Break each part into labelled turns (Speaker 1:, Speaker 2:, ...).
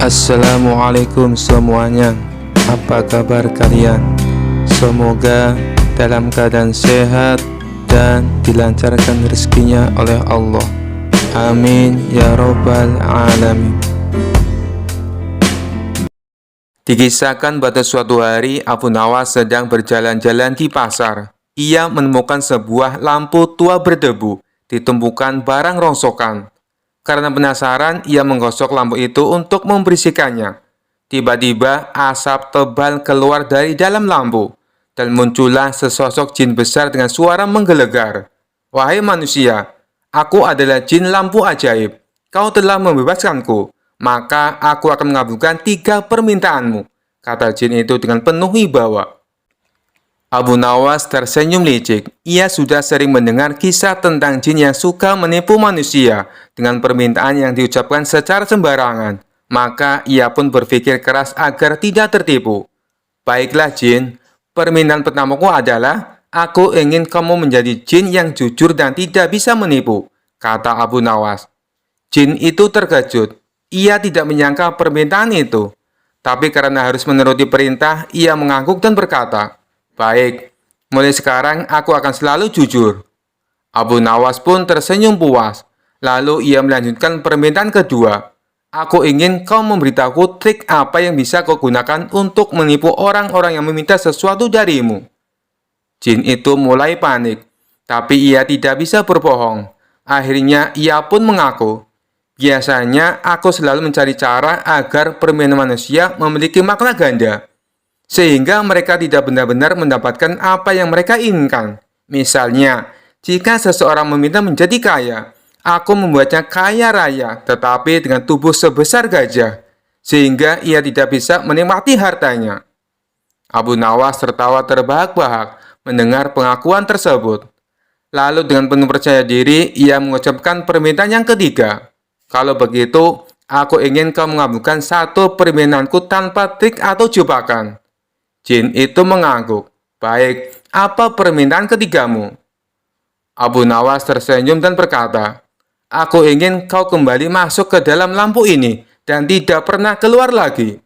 Speaker 1: Assalamualaikum semuanya. Apa kabar kalian? Semoga dalam keadaan sehat dan dilancarkan rezekinya oleh Allah. Amin ya robbal alamin. Dikisahkan pada suatu hari Abu Nawas sedang berjalan-jalan di pasar. Ia menemukan sebuah lampu tua berdebu di tumpukan barang rongsokan. Karena penasaran, ia menggosok lampu itu untuk membersihkannya. Tiba-tiba asap tebal keluar dari dalam lampu, dan muncullah sesosok jin besar dengan suara menggelegar. "Wahai manusia, aku adalah jin lampu ajaib. Kau telah membebaskanku, maka aku akan mengabulkan 3 permintaanmu," kata jin itu dengan penuh wibawa. Abu Nawas tersenyum licik. Ia sudah sering mendengar kisah tentang jin yang suka menipu manusia dengan permintaan yang diucapkan secara sembarangan. Maka ia pun berpikir keras agar tidak tertipu. "Baiklah jin, permintaan pertamaku adalah, aku ingin kamu menjadi jin yang jujur dan tidak bisa menipu," kata Abu Nawas. Jin itu terkejut. Ia tidak menyangka permintaan itu. Tapi karena harus menuruti perintah, ia mengangguk dan berkata, "Baik, mulai sekarang aku akan selalu jujur." Abu Nawas pun tersenyum puas. Lalu ia melanjutkan permintaan kedua. "Aku ingin kau memberitahu trik apa yang bisa kau gunakan untuk menipu orang-orang yang meminta sesuatu darimu." Jin itu mulai panik, tapi ia tidak bisa berbohong. Akhirnya ia pun mengaku, "Biasanya aku selalu mencari cara agar permintaan manusia memiliki makna ganda, sehingga mereka tidak benar-benar mendapatkan apa yang mereka inginkan. Misalnya, jika seseorang meminta menjadi kaya, aku membuatnya kaya raya, tetapi dengan tubuh sebesar gajah, sehingga ia tidak bisa menikmati hartanya." Abu Nawas tertawa terbahak-bahak mendengar pengakuan tersebut. Lalu dengan penuh percaya diri, ia mengucapkan permintaan yang ketiga. "Kalau begitu, aku ingin kau mengabulkan 1 permintaanku tanpa trik atau jebakan." Jin itu mengangguk. "Baik, apa permintaan ketigamu?" Abu Nawas tersenyum dan berkata, "Aku ingin kau kembali masuk ke dalam lampu ini dan tidak pernah keluar lagi."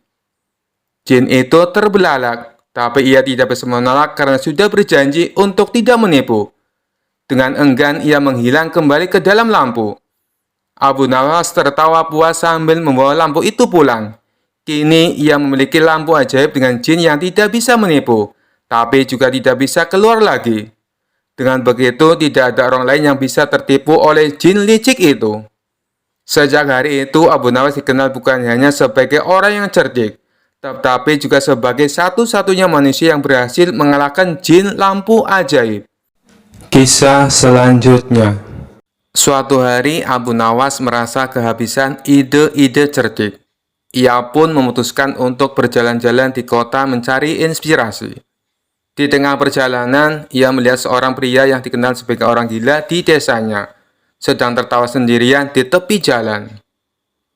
Speaker 1: Jin itu terbelalak, tapi ia tidak bisa menolak karena sudah berjanji untuk tidak menipu. Dengan enggan ia menghilang kembali ke dalam lampu. Abu Nawas tertawa puas sambil membawa lampu itu pulang. Kini ia memiliki lampu ajaib dengan jin yang tidak bisa menipu, tapi juga tidak bisa keluar lagi. Dengan begitu, tidak ada orang lain yang bisa tertipu oleh jin licik itu. Sejak hari itu, Abu Nawas dikenal bukan hanya sebagai orang yang cerdik, tetapi juga sebagai satu-satunya manusia yang berhasil mengalahkan jin lampu ajaib. Kisah selanjutnya. Suatu hari, Abu Nawas merasa kehabisan ide-ide cerdik. Ia pun memutuskan untuk berjalan-jalan di kota mencari inspirasi. Di tengah perjalanan, ia melihat seorang pria yang dikenal sebagai orang gila di desanya, sedang tertawa sendirian di tepi jalan.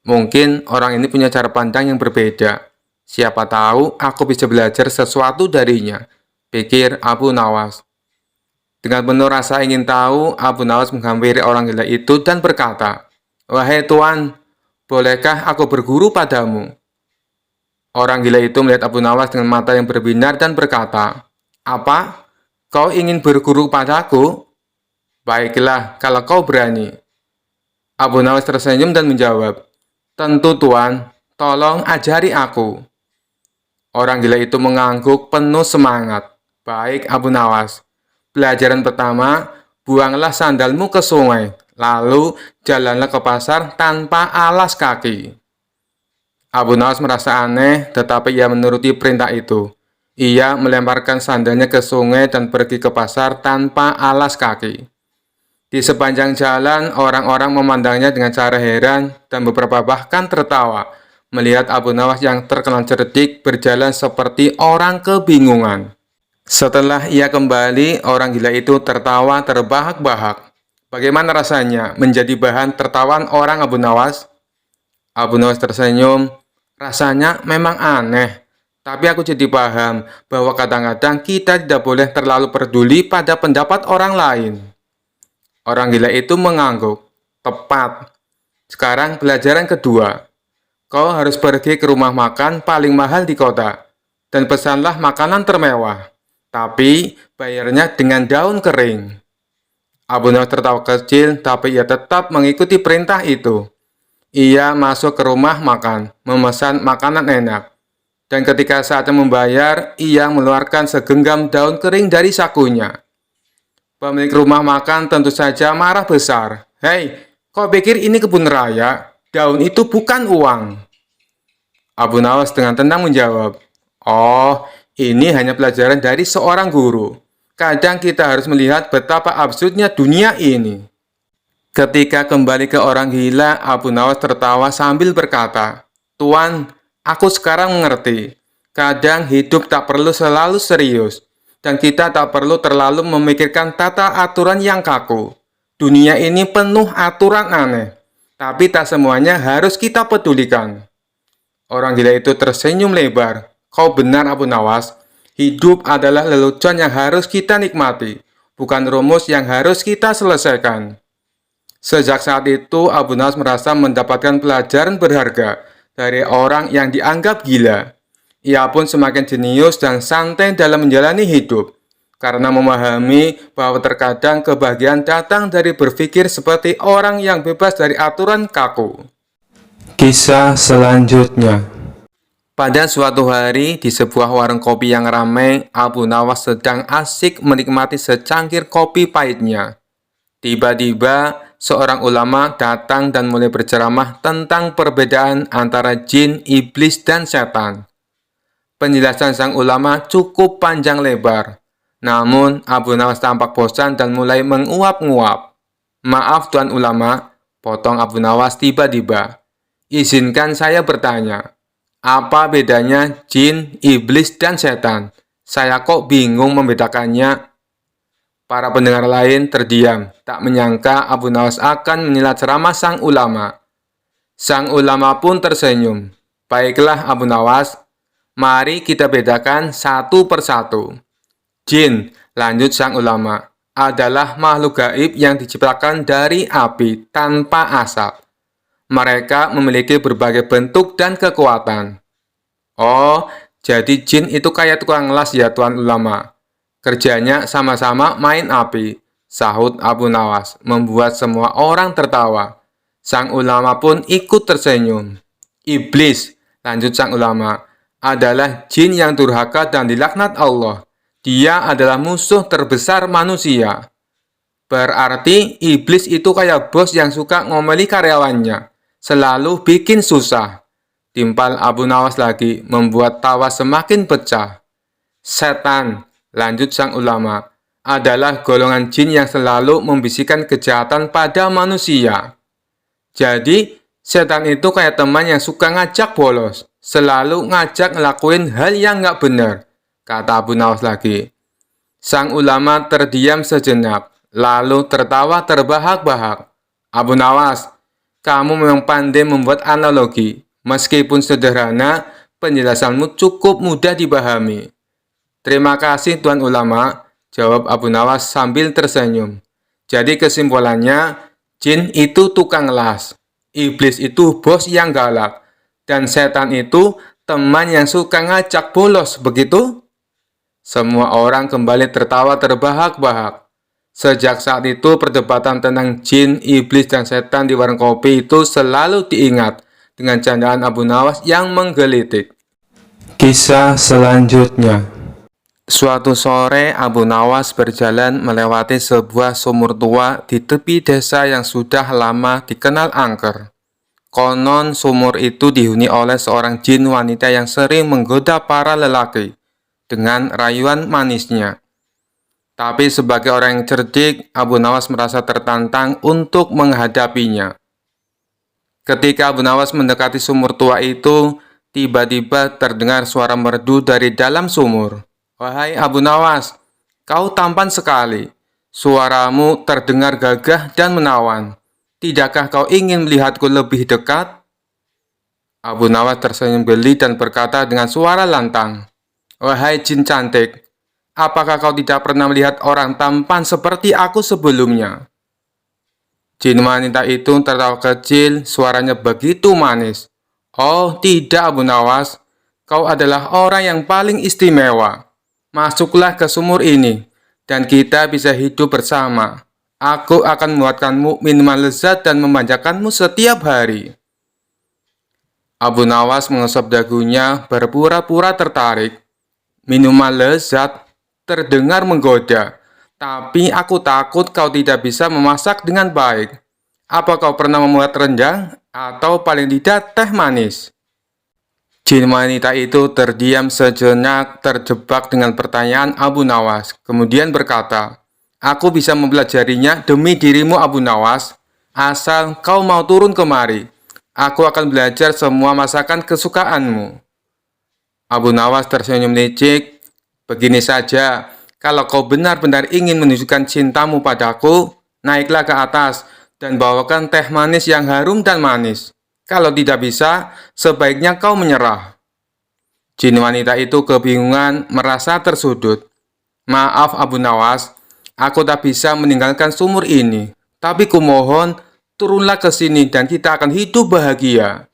Speaker 1: Mungkin orang ini punya cara pandang yang berbeda. Siapa tahu aku bisa belajar sesuatu darinya, pikir Abu Nawas. Dengan penuh rasa ingin tahu, Abu Nawas menghampiri orang gila itu dan berkata, "Wahai tuan, bolehkah aku berguru padamu?" Orang gila itu melihat Abu Nawas dengan mata yang berbinar dan berkata, "Apa? Kau ingin berguru padaku? Baiklah, kalau kau berani." Abu Nawas tersenyum dan menjawab, "Tentu tuan, tolong ajari aku." Orang gila itu mengangguk penuh semangat. "Baik Abu Nawas, pelajaran pertama, buanglah sandalmu ke sungai. Lalu, jalanlah ke pasar tanpa alas kaki." Abu Nawas merasa aneh, tetapi ia menuruti perintah itu. Ia melemparkan sandalnya ke sungai dan pergi ke pasar tanpa alas kaki. Di sepanjang jalan, orang-orang memandangnya dengan cara heran dan beberapa bahkan tertawa melihat Abu Nawas yang terkenal cerdik berjalan seperti orang kebingungan. Setelah ia kembali, orang gila itu tertawa terbahak-bahak. Bagaimana rasanya menjadi bahan tertawaan orang Abu Nawas? Abu Nawas tersenyum. "Rasanya memang aneh, tapi aku jadi paham bahwa kadang-kadang kita tidak boleh terlalu peduli pada pendapat orang lain." Orang gila itu mengangguk. "Tepat. Sekarang pelajaran kedua. kau harus pergi ke rumah makan paling mahal di kota dan pesanlah makanan termewah, tapi bayarnya dengan daun kering. Abu Nawas tertawa kecil, tapi ia tetap mengikuti perintah itu. Ia masuk ke rumah makan, memesan makanan enak. Dan ketika saatnya membayar, ia mengeluarkan segenggam daun kering dari sakunya. Pemilik rumah makan tentu saja marah besar. Hei, kau pikir ini kebun raya? Daun itu bukan uang. Abu Nawas dengan tenang menjawab, oh, ini hanya pelajaran dari seorang guru. Kadang kita harus melihat betapa absurdnya dunia ini. Ketika kembali ke orang gila, Abu Nawas tertawa sambil berkata, Tuan, aku sekarang mengerti. Kadang hidup tak perlu selalu serius. Dan kita tak perlu terlalu memikirkan tata aturan yang kaku. Dunia ini penuh aturan aneh. Tapi tak semuanya harus kita pedulikan. Orang gila itu tersenyum lebar. Kau benar, Abu Nawas. Hidup adalah lelucon yang harus kita nikmati, bukan rumus yang harus kita selesaikan. Sejak saat itu, Abu Nawas merasa mendapatkan pelajaran berharga dari orang yang dianggap gila. Ia pun semakin jenius dan santai dalam menjalani hidup, karena memahami bahwa terkadang kebahagiaan datang dari berpikir seperti orang yang bebas dari aturan kaku. Kisah selanjutnya. Pada suatu hari, di sebuah warung kopi yang ramai, Abu Nawas sedang asik menikmati secangkir kopi pahitnya. Tiba-tiba, seorang ulama datang dan mulai berceramah tentang perbedaan antara jin, iblis, dan setan. Penjelasan sang ulama cukup panjang lebar. Namun, Abu Nawas tampak bosan dan mulai menguap-nguap. Maaf Tuan Ulama, potong Abu Nawas tiba-tiba. Izinkan saya bertanya. Apa bedanya jin, iblis, dan setan? Saya kok bingung membedakannya. Para pendengar lain terdiam, tak menyangka Abu Nawas akan menyilat ceramah sang ulama. Sang ulama pun tersenyum. Baiklah Abu Nawas, mari kita bedakan satu persatu. Jin, lanjut sang ulama, adalah makhluk gaib yang diciptakan dari api tanpa asap. Mereka memiliki berbagai bentuk dan kekuatan. Oh, jadi jin itu kayak tukang las ya Tuan Ulama. Kerjanya sama-sama main api, sahut Abu Nawas, membuat semua orang tertawa. Sang ulama pun ikut tersenyum. Iblis, lanjut sang ulama, adalah jin yang durhaka dan dilaknat Allah. Dia adalah musuh terbesar manusia. Berarti iblis itu kayak bos yang suka ngomeli karyawannya. Selalu bikin susah. Timpal Abu Nawas lagi, membuat tawa semakin pecah. Setan, lanjut sang ulama, adalah golongan jin yang selalu membisikkan kejahatan pada manusia. Jadi, setan itu kayak teman yang suka ngajak bolos. Selalu ngajak ngelakuin hal yang nggak benar, kata Abu Nawas lagi. Sang ulama terdiam sejenak, lalu tertawa terbahak-bahak. Abu Nawas, kamu memang pandai membuat analogi. Meskipun sederhana, penjelasanmu cukup mudah dipahami. Terima kasih Tuan Ulama, jawab Abu Nawas sambil tersenyum. Jadi kesimpulannya, jin itu tukang las, iblis itu bos yang galak, dan setan itu teman yang suka ngajak bolos, begitu? Semua orang kembali tertawa terbahak-bahak. Sejak saat itu, perdebatan tentang jin, iblis, dan setan di warung kopi itu selalu diingat dengan candaan Abu Nawas yang menggelitik. Kisah selanjutnya. Suatu sore, Abu Nawas berjalan melewati sebuah sumur tua di tepi desa yang sudah lama dikenal angker. Konon, sumur itu dihuni oleh seorang jin wanita yang sering menggoda para lelaki dengan rayuan manisnya. Tapi sebagai orang yang cerdik, Abu Nawas merasa tertantang untuk menghadapinya. Ketika Abu Nawas mendekati sumur tua itu, tiba-tiba terdengar suara merdu dari dalam sumur. Wahai Abu Nawas, kau tampan sekali. Suaramu terdengar gagah dan menawan. Tidakkah kau ingin melihatku lebih dekat? Abu Nawas tersenyum geli dan berkata dengan suara lantang, Wahai jin cantik, apakah kau tidak pernah melihat orang tampan seperti aku sebelumnya? Jin wanita itu tertawa kecil, suaranya begitu manis. Oh, tidak Abu Nawas. Kau adalah orang yang paling istimewa. Masuklah ke sumur ini, dan kita bisa hidup bersama. Aku akan membuatkanmu minuman lezat dan memanjakanmu setiap hari. Abu Nawas mengusap dagunya berpura-pura tertarik. Minuman lezat terdengar menggoda, tapi aku takut kau tidak bisa memasak dengan baik. Apa kau pernah membuat rendang atau paling tidak teh manis? Jin wanita itu terdiam sejenak terjebak dengan pertanyaan Abu Nawas, kemudian berkata, "Aku bisa mempelajarinya demi dirimu Abu Nawas, asal kau mau turun kemari. Aku akan belajar semua masakan kesukaanmu." Abu Nawas tersenyum licik. "Begini saja, kalau kau benar-benar ingin menunjukkan cintamu padaku, naiklah ke atas dan bawakan teh manis yang harum dan manis. Kalau tidak bisa, sebaiknya kau menyerah." Jin wanita itu kebingungan, merasa tersudut. "Maaf Abu Nawas, aku tak bisa meninggalkan sumur ini. Tapi kumohon, turunlah ke sini dan kita akan hidup bahagia."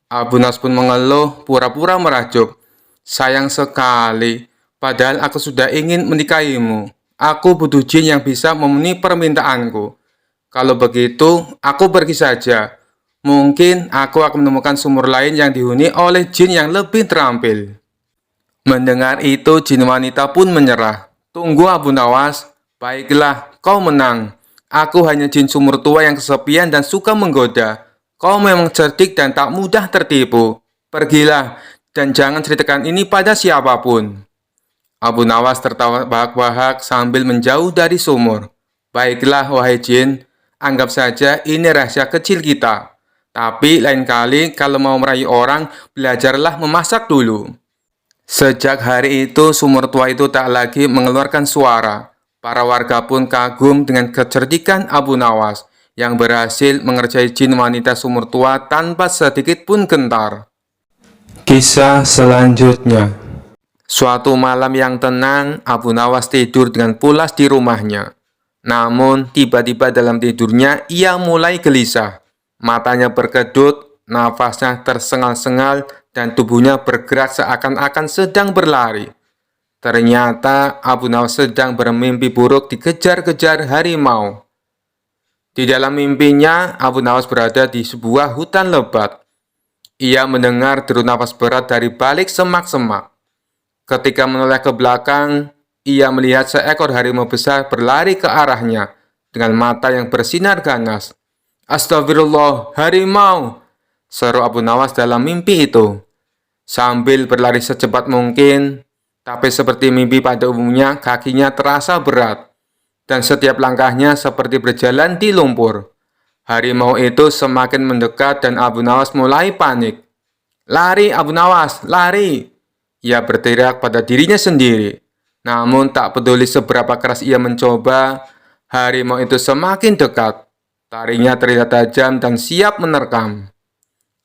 Speaker 1: Abu Nawas pun mengeluh, pura-pura merajuk. "Sayang sekali, padahal aku sudah ingin menikahimu. Aku butuh jin yang bisa memenuhi permintaanku. Kalau begitu, aku pergi saja. Mungkin aku akan menemukan sumur lain yang dihuni oleh jin yang lebih terampil." Mendengar itu, jin wanita pun menyerah. "Tunggu Abu Nawas, baiklah, kau menang. Aku hanya jin sumur tua yang kesepian dan suka menggoda. Kau memang cerdik dan tak mudah tertipu. Pergilah, dan jangan ceritakan ini pada siapapun." Abu Nawas tertawa bahak-bahak sambil menjauh dari sumur. "Baiklah, wahai jin, anggap saja ini rahasia kecil kita. Tapi lain kali kalau mau merayu orang, belajarlah memasak dulu." Sejak hari itu, sumur tua itu tak lagi mengeluarkan suara. Para warga pun kagum dengan kecerdikan Abu Nawas yang berhasil mengerjai jin wanita sumur tua tanpa sedikit pun gentar. Kisah selanjutnya. Suatu malam yang tenang, Abu Nawas tidur dengan pulas di rumahnya. Namun, tiba-tiba dalam tidurnya ia mulai gelisah. Matanya berkedut, nafasnya tersengal-sengal, dan tubuhnya bergerak seakan-akan sedang berlari. Ternyata Abu Nawas sedang bermimpi buruk dikejar-kejar harimau. Di dalam mimpinya, Abu Nawas berada di sebuah hutan lebat. Ia mendengar deru nafas berat dari balik semak-semak. Ketika menoleh ke belakang, ia melihat seekor harimau besar berlari ke arahnya dengan mata yang bersinar ganas. "Astagfirullah, harimau!" seru Abu Nawas dalam mimpi itu. Sambil berlari secepat mungkin, tapi seperti mimpi pada umumnya, kakinya terasa berat, dan setiap langkahnya seperti berjalan di lumpur. Harimau itu semakin mendekat dan Abu Nawas mulai panik. "Lari Abu Nawas, lari!" Ia berteriak pada dirinya sendiri. Namun tak peduli seberapa keras ia mencoba, harimau itu semakin dekat. Taringnya terlihat tajam dan siap menerkam.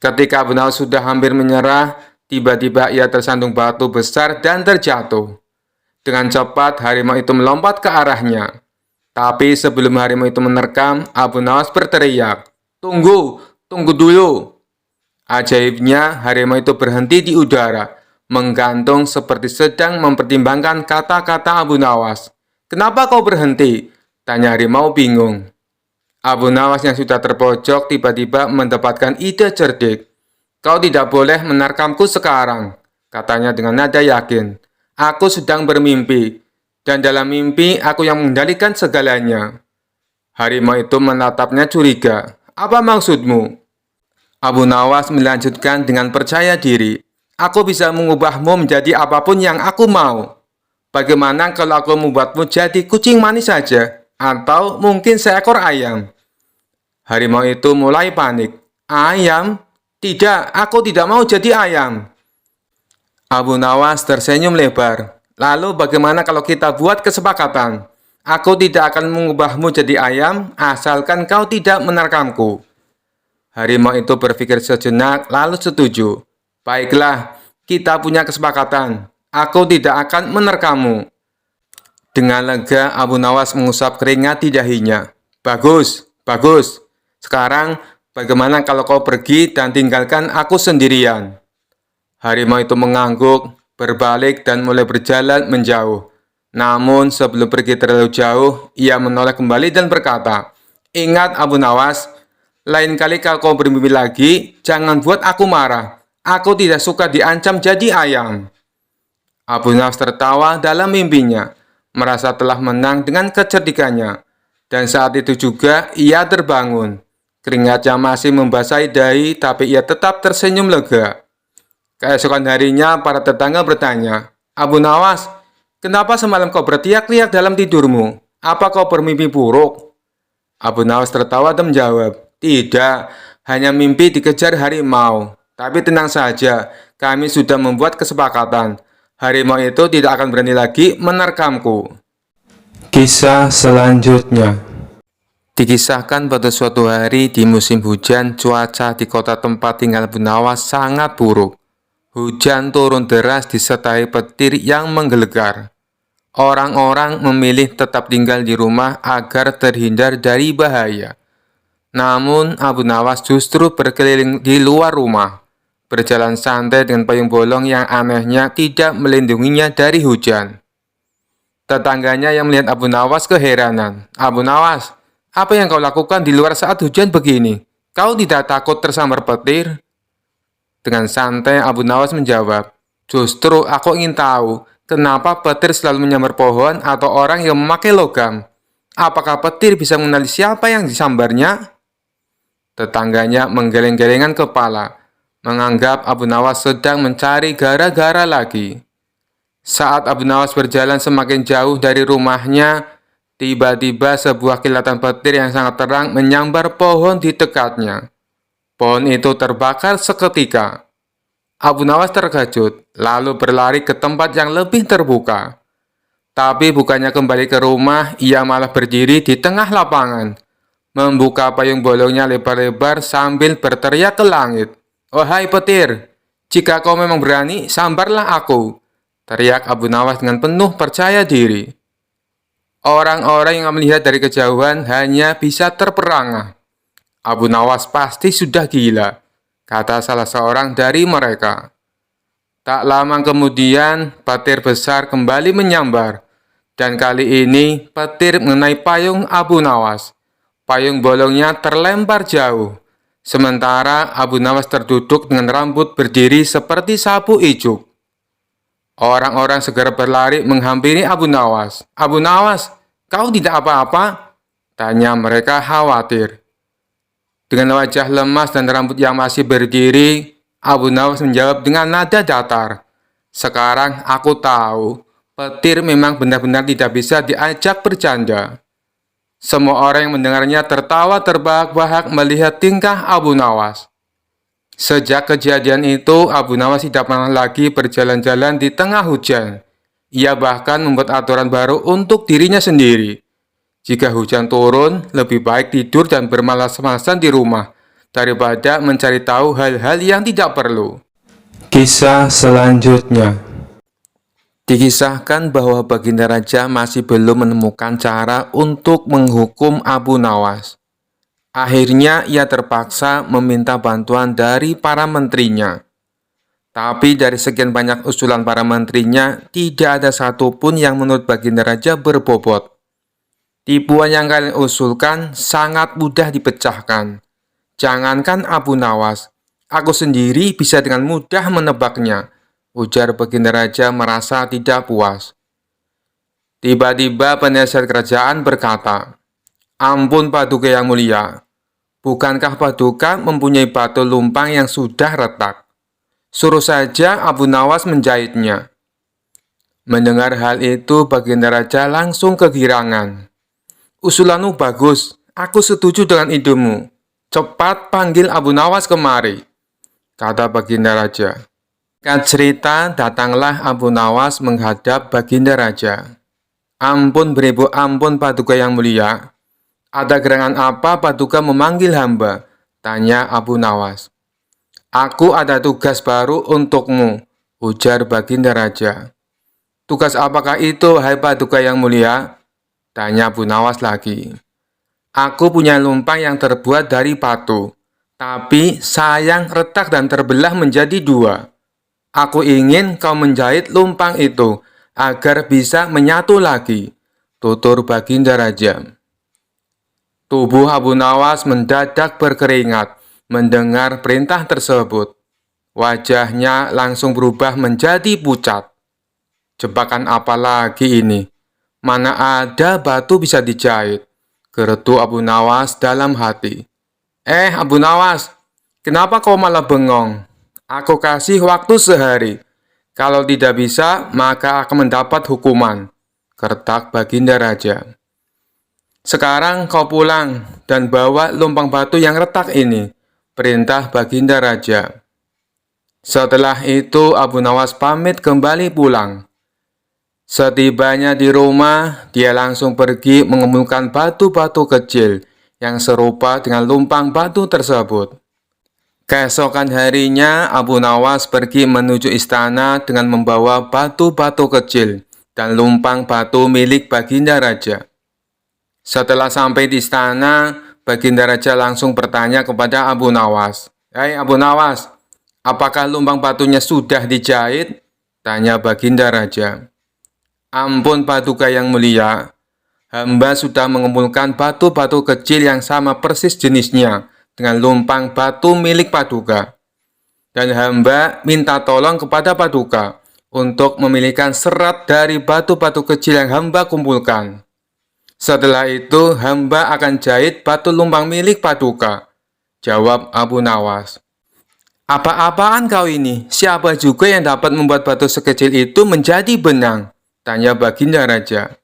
Speaker 1: Ketika Abu Nawas sudah hampir menyerah, tiba-tiba ia tersandung batu besar dan terjatuh. Dengan cepat, harimau itu melompat ke arahnya. Tapi sebelum harimau itu menerkam, Abu Nawas berteriak, "Tunggu, tunggu dulu." Ajaibnya, harimau itu berhenti di udara, menggantung seperti sedang mempertimbangkan kata-kata Abu Nawas. "Kenapa kau berhenti?" tanya harimau bingung. Abu Nawas yang sudah terpojok tiba-tiba mendapatkan ide cerdik. "Kau tidak boleh menerkamku sekarang," katanya dengan nada yakin. "Aku sedang bermimpi, dan dalam mimpi aku yang mengendalikan segalanya." Harimau itu menatapnya curiga. "Apa maksudmu?" Abu Nawas melanjutkan dengan percaya diri. "Aku bisa mengubahmu menjadi apapun yang aku mau. Bagaimana kalau aku membuatmu jadi kucing manis saja? Atau mungkin seekor ayam?" Harimau itu mulai panik. "Ayam? Tidak, aku tidak mau jadi ayam." Abu Nawas tersenyum lebar. "Lalu bagaimana kalau kita buat kesepakatan? Aku tidak akan mengubahmu jadi ayam, asalkan kau tidak menerkamku." Harimau itu berpikir sejenak, lalu setuju. "Baiklah, kita punya kesepakatan. Aku tidak akan menerkammu." Dengan lega, Abu Nawas mengusap keringat di dahinya. "Bagus, bagus. Sekarang, Bagaimana kalau kau pergi dan tinggalkan aku sendirian?" Harimau itu mengangguk, berbalik dan mulai berjalan menjauh. Namun sebelum pergi terlalu jauh, ia menoleh kembali dan berkata, "Ingat Abu Nawas, lain kali kalau kau bermimpi lagi, jangan buat aku marah. Aku tidak suka diancam jadi ayam." Abu Nawas tertawa dalam mimpinya, merasa telah menang dengan kecerdikannya. Dan saat itu juga ia terbangun. Keringatnya masih membasahi dahi, tapi ia tetap tersenyum lega. Keesokan harinya, para tetangga bertanya, "Abu Nawas, kenapa semalam kau berteriak-teriak dalam tidurmu? Apa kau bermimpi buruk?" Abu Nawas tertawa dan menjawab, "Tidak, hanya mimpi dikejar harimau. Tapi tenang saja, kami sudah membuat kesepakatan. Harimau itu tidak akan berani lagi menerkamku." Kisah selanjutnya. Dikisahkan pada suatu hari di musim hujan, cuaca di kota tempat tinggal Abu Nawas sangat buruk. Hujan turun deras disertai petir yang menggelegar. Orang-orang memilih tetap tinggal di rumah agar terhindar dari bahaya. Namun, Abu Nawas justru berkeliling di luar rumah, berjalan santai dengan payung bolong yang anehnya tidak melindunginya dari hujan. Tetangganya yang melihat Abu Nawas keheranan. "Abu Nawas, apa yang kau lakukan di luar saat hujan begini? Kau tidak takut tersambar petir?" Dengan santai Abu Nawas menjawab, "Justru aku ingin tahu, kenapa petir selalu menyambar pohon atau orang yang memakai logam? Apakah petir bisa mengenali siapa yang disambarnya?" Tetangganya menggeleng-gelengan kepala, menganggap Abu Nawas sedang mencari gara-gara lagi. Saat Abu Nawas berjalan semakin jauh dari rumahnya, tiba-tiba sebuah kilatan petir yang sangat terang menyambar pohon di dekatnya. Pohon itu terbakar seketika. Abu Nawas terkejut, lalu berlari ke tempat yang lebih terbuka. Tapi bukannya kembali ke rumah, ia malah berdiri di tengah lapangan, membuka payung bolongnya lebar-lebar sambil berteriak ke langit. "Wahai petir, jika kau memang berani, sambarlah aku!" teriak Abu Nawas dengan penuh percaya diri. Orang-orang yang melihat dari kejauhan hanya bisa terperangah. "Abu Nawas pasti sudah gila," kata salah seorang dari mereka. Tak lama kemudian, petir besar kembali menyambar. Dan kali ini, petir mengenai payung Abu Nawas. Payung bolongnya terlempar jauh. Sementara Abu Nawas terduduk dengan rambut berdiri seperti sapu ijuk. Orang-orang segera berlari menghampiri Abu Nawas. "Abu Nawas, kau tidak apa-apa?" tanya mereka khawatir. Dengan wajah lemas dan rambut yang masih berdiri, Abu Nawas menjawab dengan nada datar, "Sekarang aku tahu, petir memang benar-benar tidak bisa diajak bercanda." Semua orang yang mendengarnya tertawa terbahak-bahak melihat tingkah Abu Nawas. Sejak kejadian itu, Abu Nawas tidak pernah lagi berjalan-jalan di tengah hujan. Ia bahkan membuat aturan baru untuk dirinya sendiri. Jika hujan turun, lebih baik tidur dan bermalas-malasan di rumah daripada mencari tahu hal-hal yang tidak perlu. Kisah selanjutnya. Dikisahkan bahwa Baginda Raja masih belum menemukan cara untuk menghukum Abu Nawas. Akhirnya ia terpaksa meminta bantuan dari para menterinya. Tapi dari sekian banyak usulan para menterinya, tidak ada satupun yang menurut Baginda Raja berbobot. "Tipuan yang kalian usulkan sangat mudah dipecahkan. Jangankan Abu Nawas, aku sendiri bisa dengan mudah menebaknya," ujar Baginda Raja merasa tidak puas. Tiba-tiba penasihat kerajaan berkata, "Ampun Paduka yang mulia, bukankah Paduka mempunyai batu lumpang yang sudah retak? Suruh saja Abu Nawas menjahitnya." Mendengar hal itu, Baginda Raja langsung kegirangan. "Usulanmu bagus, aku setuju dengan idemu. Cepat panggil Abu Nawas kemari," kata Baginda Raja. Singkat cerita, datanglah Abu Nawas menghadap Baginda Raja. "Ampun beribu ampun Paduka yang mulia. Ada gerangan apa Paduka memanggil hamba?" tanya Abu Nawas. "Aku ada tugas baru untukmu," ujar Baginda Raja. "Tugas apakah itu, hai Paduka yang mulia?" tanya Abu Nawas lagi. "Aku punya lumpang yang terbuat dari batu. Tapi sayang retak dan terbelah menjadi dua. Aku ingin kau menjahit lumpang itu agar bisa menyatu lagi, tutur Baginda Raja. Tubuh Abu Nawas mendadak berkeringat mendengar perintah tersebut. Wajahnya langsung berubah menjadi pucat. Jebakan apa lagi ini? Mana ada batu bisa dijahit? Geretu Abu Nawas dalam hati. Abu Nawas, kenapa kau malah bengong? Aku kasih waktu sehari. Kalau tidak bisa, maka akan mendapat hukuman, kertak Baginda Raja. Sekarang kau pulang dan bawa lumpang batu yang retak ini, perintah Baginda Raja. Setelah itu Abu Nawas pamit kembali pulang. Setibanya di rumah, dia langsung pergi mengumpulkan batu-batu kecil yang serupa dengan lumpang batu tersebut. Keesokan harinya, Abu Nawas pergi menuju istana dengan membawa batu-batu kecil dan lumpang batu milik Baginda Raja. Setelah sampai di istana, Baginda Raja langsung bertanya kepada Abu Nawas. "Hei Abu Nawas, apakah lumpang batunya sudah dijahit?" tanya Baginda Raja. "Ampun Paduka yang mulia, hamba sudah mengumpulkan batu-batu kecil yang sama persis jenisnya dengan lumpang batu milik Paduka. Dan hamba minta tolong kepada Paduka untuk memilihkan serat dari batu-batu kecil yang hamba kumpulkan. Setelah itu hamba akan jahit batu lumpang milik Paduka," jawab Abu Nawas. "Apa-apaan kau ini? Siapa juga yang dapat membuat batu sekecil itu menjadi benang?" tanya Baginda Raja.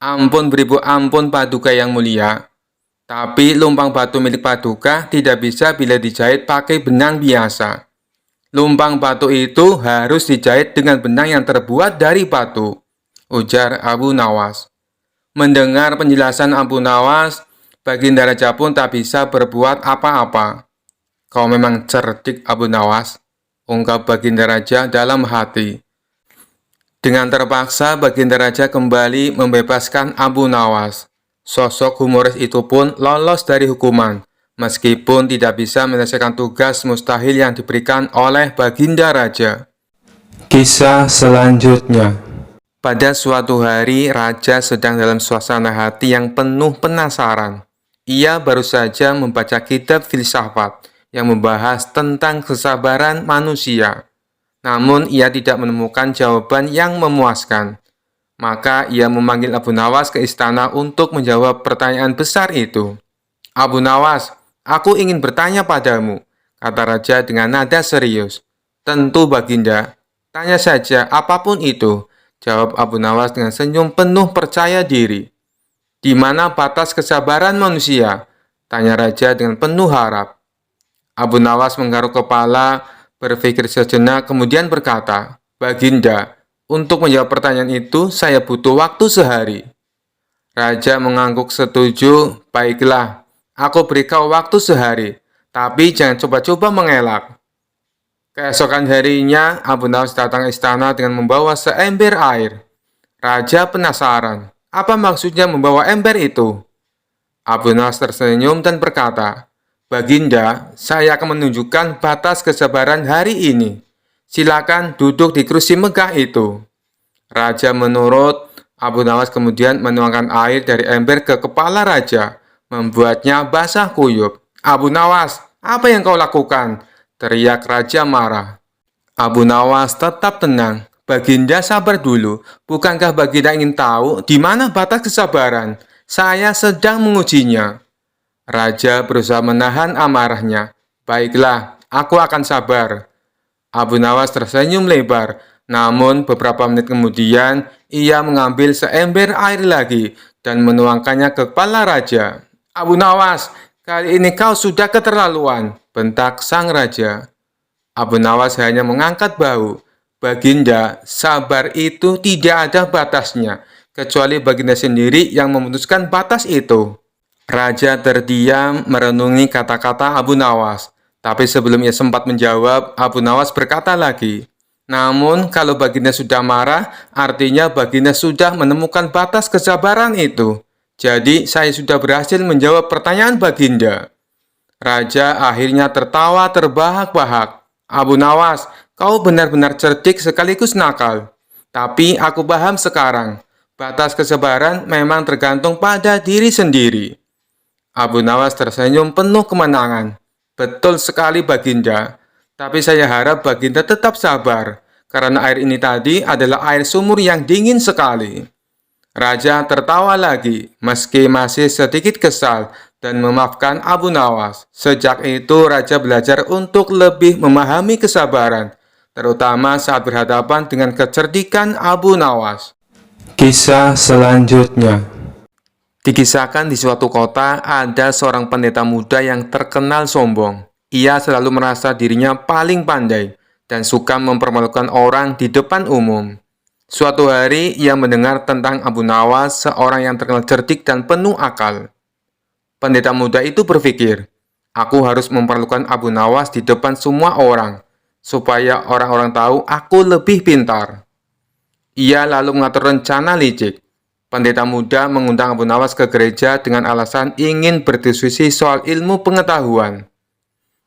Speaker 1: "Ampun beribu ampun Paduka yang mulia. Tapi lumpang batu milik Paduka tidak bisa bila dijahit pakai benang biasa. Lumpang batu itu harus dijahit dengan benang yang terbuat dari batu," ujar Abu Nawas. Mendengar penjelasan Abu Nawas, Baginda Raja pun tak bisa berbuat apa-apa. "Kau memang cerdik Abu Nawas," ungkap Baginda Raja dalam hati. Dengan terpaksa, Baginda Raja kembali membebaskan Abu Nawas. Sosok humoris itu pun lolos dari hukuman, meskipun tidak bisa menyelesaikan tugas mustahil yang diberikan oleh Baginda Raja. Kisah selanjutnya. Pada suatu hari, Raja sedang dalam suasana hati yang penuh penasaran. Ia baru saja membaca kitab filsafat yang membahas tentang kesabaran manusia. Namun, ia tidak menemukan jawaban yang memuaskan. Maka, ia memanggil Abu Nawas ke istana untuk menjawab pertanyaan besar itu. "Abu Nawas, aku ingin bertanya padamu," kata Raja dengan nada serius. "Tentu, Baginda. Tanya saja apapun itu," jawab Abu Nawas dengan senyum penuh percaya diri. "Di mana batas kesabaran manusia?" tanya Raja dengan penuh harap. Abu Nawas menggaruk kepala, berpikir sejenak, kemudian berkata, "Baginda, untuk menjawab pertanyaan itu, saya butuh waktu sehari." Raja mengangguk setuju. "Baiklah, aku beri kau waktu sehari, tapi jangan coba-coba mengelak." Keesokan harinya, Abu Nawas datang ke istana dengan membawa seember air. Raja penasaran, apa maksudnya membawa ember itu? Abu Nawas tersenyum dan berkata, "Baginda, saya akan menunjukkan batas kesabaran hari ini. Silakan duduk di kursi megah itu." Raja menurut. Abu Nawas kemudian menuangkan air dari ember ke kepala Raja, membuatnya basah kuyup. "Abu Nawas, apa yang kau lakukan?" teriak Raja marah. Abu Nawas tetap tenang. "Baginda sabar dulu. Bukankah Baginda ingin tahu di mana batas kesabaran? Saya sedang mengujinya." Raja berusaha menahan amarahnya. "Baiklah, aku akan sabar." Abu Nawas tersenyum lebar. Namun beberapa menit kemudian, ia mengambil seember air lagi dan menuangkannya ke kepala Raja. "Abu Nawas, kali ini kau sudah keterlaluan," bentak sang Raja. Abu Nawas hanya mengangkat bahu. "Baginda, sabar itu tidak ada batasnya, kecuali Baginda sendiri yang memutuskan batas itu." Raja terdiam merenungi kata-kata Abu Nawas. Tapi sebelum ia sempat menjawab, Abu Nawas berkata lagi, "Namun kalau Baginda sudah marah, artinya Baginda sudah menemukan batas kesabaran itu. Jadi saya sudah berhasil menjawab pertanyaan Baginda." Raja akhirnya tertawa terbahak-bahak. Abu Nawas, kau benar-benar cerdik sekaligus nakal. Tapi aku paham sekarang, batas kesabaran memang tergantung pada diri sendiri. Abu Nawas tersenyum penuh kemenangan. Betul sekali Baginda, tapi saya harap Baginda tetap sabar, karena air ini tadi adalah air sumur yang dingin sekali. Raja tertawa lagi, meski masih sedikit kesal dan memaafkan Abu Nawas. Sejak itu, Raja belajar untuk lebih memahami kesabaran, terutama saat berhadapan dengan kecerdikan Abu Nawas. Kisah selanjutnya. Dikisahkan di suatu kota, ada seorang pendeta muda yang terkenal sombong. Ia selalu merasa dirinya paling pandai dan suka mempermalukan orang di depan umum. Suatu hari, ia mendengar tentang Abu Nawas, seorang yang terkenal cerdik dan penuh akal. Pendeta muda itu berpikir, aku harus mempermalukan Abu Nawas di depan semua orang, supaya orang-orang tahu aku lebih pintar. Ia lalu mengatur rencana licik. Pendeta muda mengundang Abu Nawas ke gereja dengan alasan ingin berdiskusi soal ilmu pengetahuan.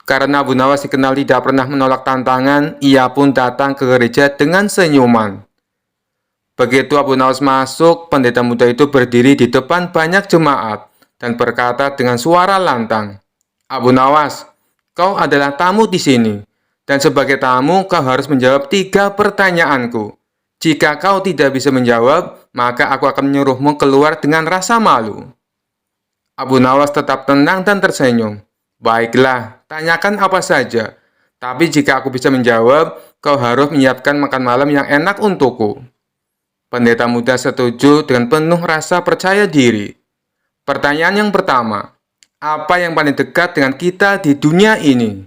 Speaker 1: Karena Abu Nawas dikenal tidak pernah menolak tantangan, ia pun datang ke gereja dengan senyuman. Begitu Abu Nawas masuk, pendeta muda itu berdiri di depan banyak jemaat dan berkata dengan suara lantang, Abu Nawas, kau adalah tamu di sini, dan sebagai tamu kau harus menjawab 3 pertanyaanku. Jika kau tidak bisa menjawab, maka aku akan menyuruhmu keluar dengan rasa malu. Abu Nawas tetap tenang dan tersenyum. Baiklah, tanyakan apa saja. Tapi jika aku bisa menjawab, kau harus menyiapkan makan malam yang enak untukku. Pendeta muda setuju dengan penuh rasa percaya diri. Pertanyaan yang pertama, apa yang paling dekat dengan kita di dunia ini?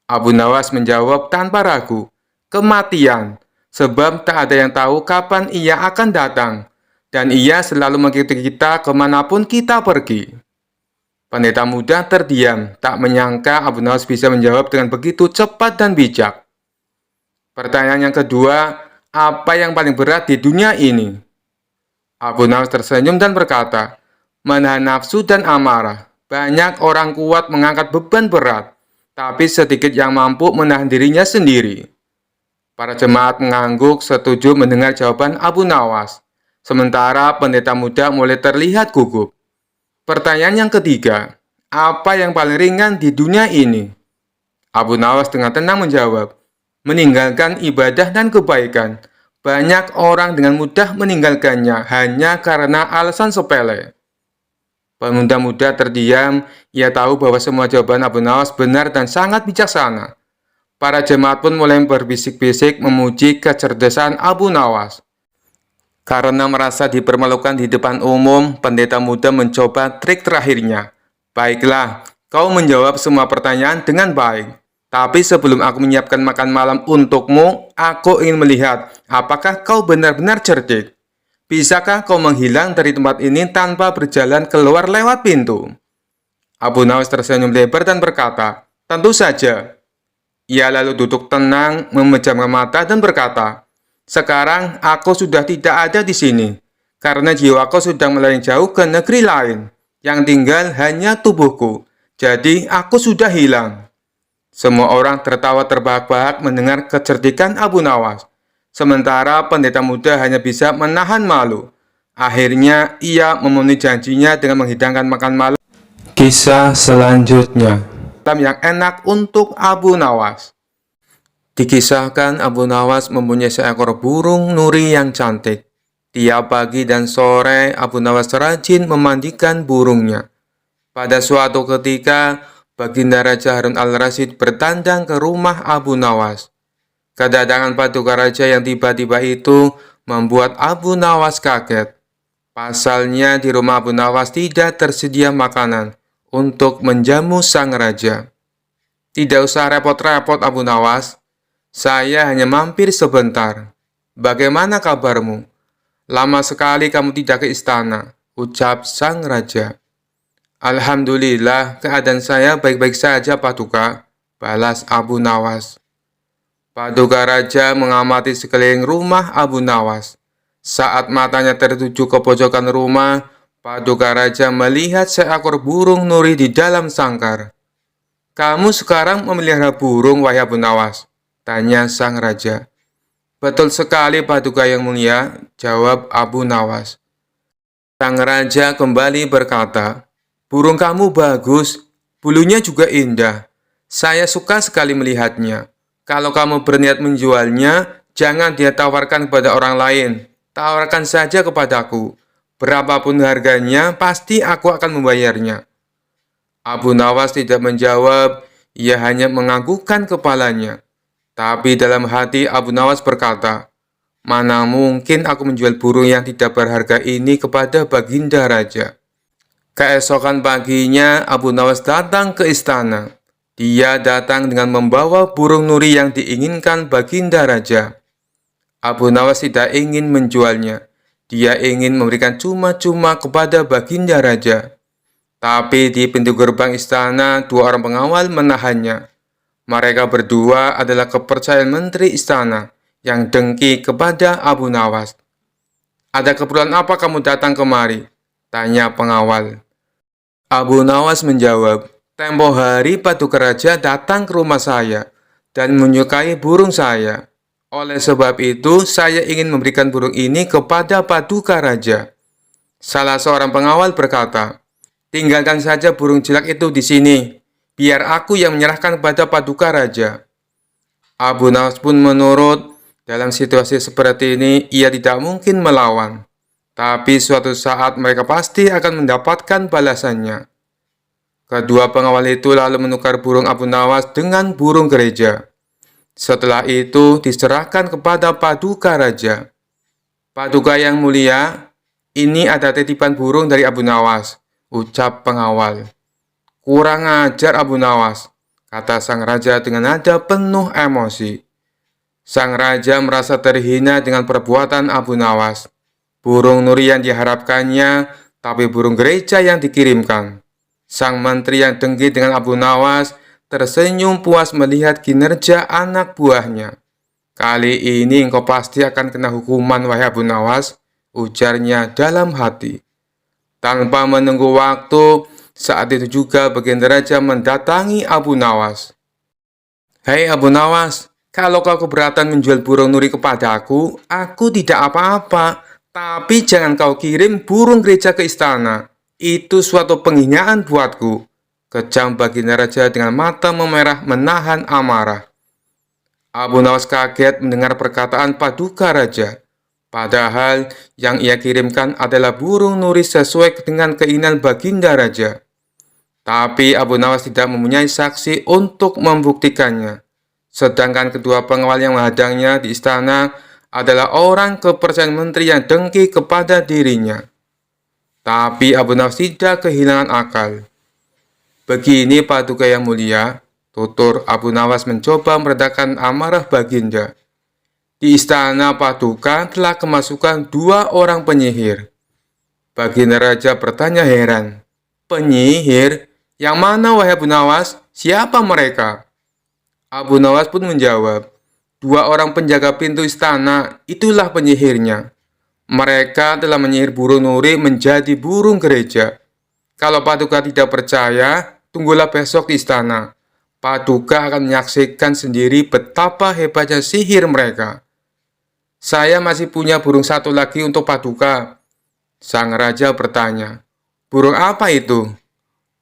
Speaker 1: Abu Nawas menjawab tanpa ragu, kematian, sebab tak ada yang tahu kapan ia akan datang, dan ia selalu mengikuti kita kemanapun kita pergi. Pendeta muda terdiam, tak menyangka Abu Nawas bisa menjawab dengan begitu cepat dan bijak. Pertanyaan yang kedua, apa yang paling berat di dunia ini? Abu Nawas tersenyum dan berkata, menahan nafsu dan amarah. Banyak orang kuat mengangkat beban berat, tapi sedikit yang mampu menahan dirinya sendiri. Para jemaat mengangguk setuju mendengar jawaban Abu Nawas. Sementara pendeta muda mulai terlihat gugup. Pertanyaan yang ketiga, apa yang paling ringan di dunia ini? Abu Nawas dengan tenang menjawab, meninggalkan ibadah dan kebaikan. Banyak orang dengan mudah meninggalkannya hanya karena alasan sepele. Pemuda muda terdiam, ia tahu bahwa semua jawaban Abu Nawas benar dan sangat bijaksana. Para jemaat pun mulai berbisik-bisik memuji kecerdasan Abu Nawas. Karena merasa dipermalukan di depan umum, pendeta muda mencoba trik terakhirnya. Baiklah, kau menjawab semua pertanyaan dengan baik. Tapi sebelum aku menyiapkan makan malam untukmu, aku ingin melihat apakah kau benar-benar cerdik. Bisakah kau menghilang dari tempat ini tanpa berjalan keluar lewat pintu? Abu Nawas tersenyum lebar dan berkata, tentu saja. Ia lalu duduk tenang, memejamkan mata dan berkata, sekarang aku sudah tidak ada di sini, karena jiwaku sudah melayang jauh ke negeri lain, yang tinggal hanya tubuhku, jadi aku sudah hilang. Semua orang tertawa terbahak-bahak mendengar kecerdikan Abu Nawas. Sementara pendeta muda hanya bisa menahan malu. Akhirnya ia memenuhi janjinya dengan menghidangkan makan malam. Kisah selanjutnya, yang enak untuk Abu Nawas. Dikisahkan Abu Nawas mempunyai seekor burung nuri yang cantik. Tiap pagi dan sore Abu Nawas rajin memandikan burungnya. Pada suatu ketika, Baginda Raja Harun al-Rasyid bertandang ke rumah Abu Nawas. Kedatangan paduka raja yang tiba-tiba itu membuat Abu Nawas kaget. Pasalnya di rumah Abu Nawas tidak tersedia makanan untuk menjamu sang raja. Tidak usah repot-repot Abu Nawas, saya hanya mampir sebentar. Bagaimana kabarmu? Lama sekali kamu tidak ke istana, ucap sang raja. Alhamdulillah, keadaan saya baik-baik saja, Paduka, balas Abu Nawas. Paduka Raja mengamati sekeliling rumah Abu Nawas. Saat matanya tertuju ke pojokan rumah, Paduka Raja melihat seekor burung nuri di dalam sangkar. Kamu sekarang memelihara burung, wahai Abu Nawas? Tanya sang raja. Betul sekali, Paduka yang mulia, jawab Abu Nawas. Sang raja kembali berkata, burung kamu bagus, bulunya juga indah. Saya suka sekali melihatnya. Kalau kamu berniat menjualnya, jangan dia tawarkan kepada orang lain. Tawarkan saja kepadaku. Berapapun harganya, pasti aku akan membayarnya. Abu Nawas tidak menjawab, ia hanya menganggukkan kepalanya. Tapi dalam hati Abu Nawas berkata, mana mungkin aku menjual burung yang tidak berharga ini kepada Baginda Raja. Keesokan paginya, Abu Nawas datang ke istana. Dia datang dengan membawa burung nuri yang diinginkan Baginda Raja. Abu Nawas tidak ingin menjualnya. Dia ingin memberikan cuma-cuma kepada Baginda Raja. Tapi di pintu gerbang istana, dua orang pengawal menahannya. Mereka berdua adalah kepercayaan menteri istana yang dengki kepada Abu Nawas. Ada keperluan apa kamu datang kemari? Tanya pengawal. Abu Nawas menjawab, tempo hari Paduka Raja datang ke rumah saya dan menyukai burung saya. Oleh sebab itu, saya ingin memberikan burung ini kepada Paduka Raja. Salah seorang pengawal berkata, tinggalkan saja burung jelek itu di sini. Biar aku yang menyerahkan kepada Paduka Raja. Abu Nawas pun menurut. Dalam situasi seperti ini, ia tidak mungkin melawan. Tapi suatu saat mereka pasti akan mendapatkan balasannya. Kedua pengawal itu lalu menukar burung Abu Nawas dengan burung gereja. Setelah itu diserahkan kepada Paduka Raja. Paduka yang mulia, ini ada titipan burung dari Abu Nawas, ucap pengawal. Kurang ajar Abu Nawas, kata sang raja dengan nada penuh emosi. Sang raja merasa terhina dengan perbuatan Abu Nawas. Burung nuri yang diharapkannya, tapi burung gereja yang dikirimkan. Sang menteri yang dengki dengan Abu Nawas tersenyum puas melihat kinerja anak buahnya. Kali ini engkau pasti akan kena hukuman, wahai Abu Nawas, ujarnya dalam hati. Tanpa menunggu waktu, saat itu juga Baginda Raja mendatangi Abu Nawas. Hei Abu Nawas, kalau kau keberatan menjual burung nuri kepadaku, aku tidak apa-apa. Tapi jangan kau kirim burung gereja ke istana. Itu suatu penghinaan buatku. Kejam Baginda Raja dengan mata memerah menahan amarah. Abu Nawas kaget mendengar perkataan Paduka Raja. Padahal yang ia kirimkan adalah burung nuri sesuai dengan keinginan Baginda Raja. Tapi Abu Nawas tidak mempunyai saksi untuk membuktikannya. Sedangkan kedua pengawal yang menghadangnya di istana adalah orang kepercayaan menteri yang dengki kepada dirinya. Tapi Abu Nawas tidak kehilangan akal. Begini Paduka yang mulia, tutur Abu Nawas mencoba meredakan amarah Baginda. Di istana Paduka telah kemasukan dua orang penyihir. Baginda Raja bertanya heran. Penyihir? Yang mana wahai Abu Nawas? Siapa mereka? Abu Nawas pun menjawab, dua orang penjaga pintu istana, itulah penyihirnya. Mereka telah menyihir burung nuri menjadi burung gereja. Kalau Paduka tidak percaya, tunggulah besok di istana. Paduka akan menyaksikan sendiri betapa hebatnya sihir mereka. Saya masih punya burung satu lagi untuk Paduka. Sang raja bertanya, burung apa itu?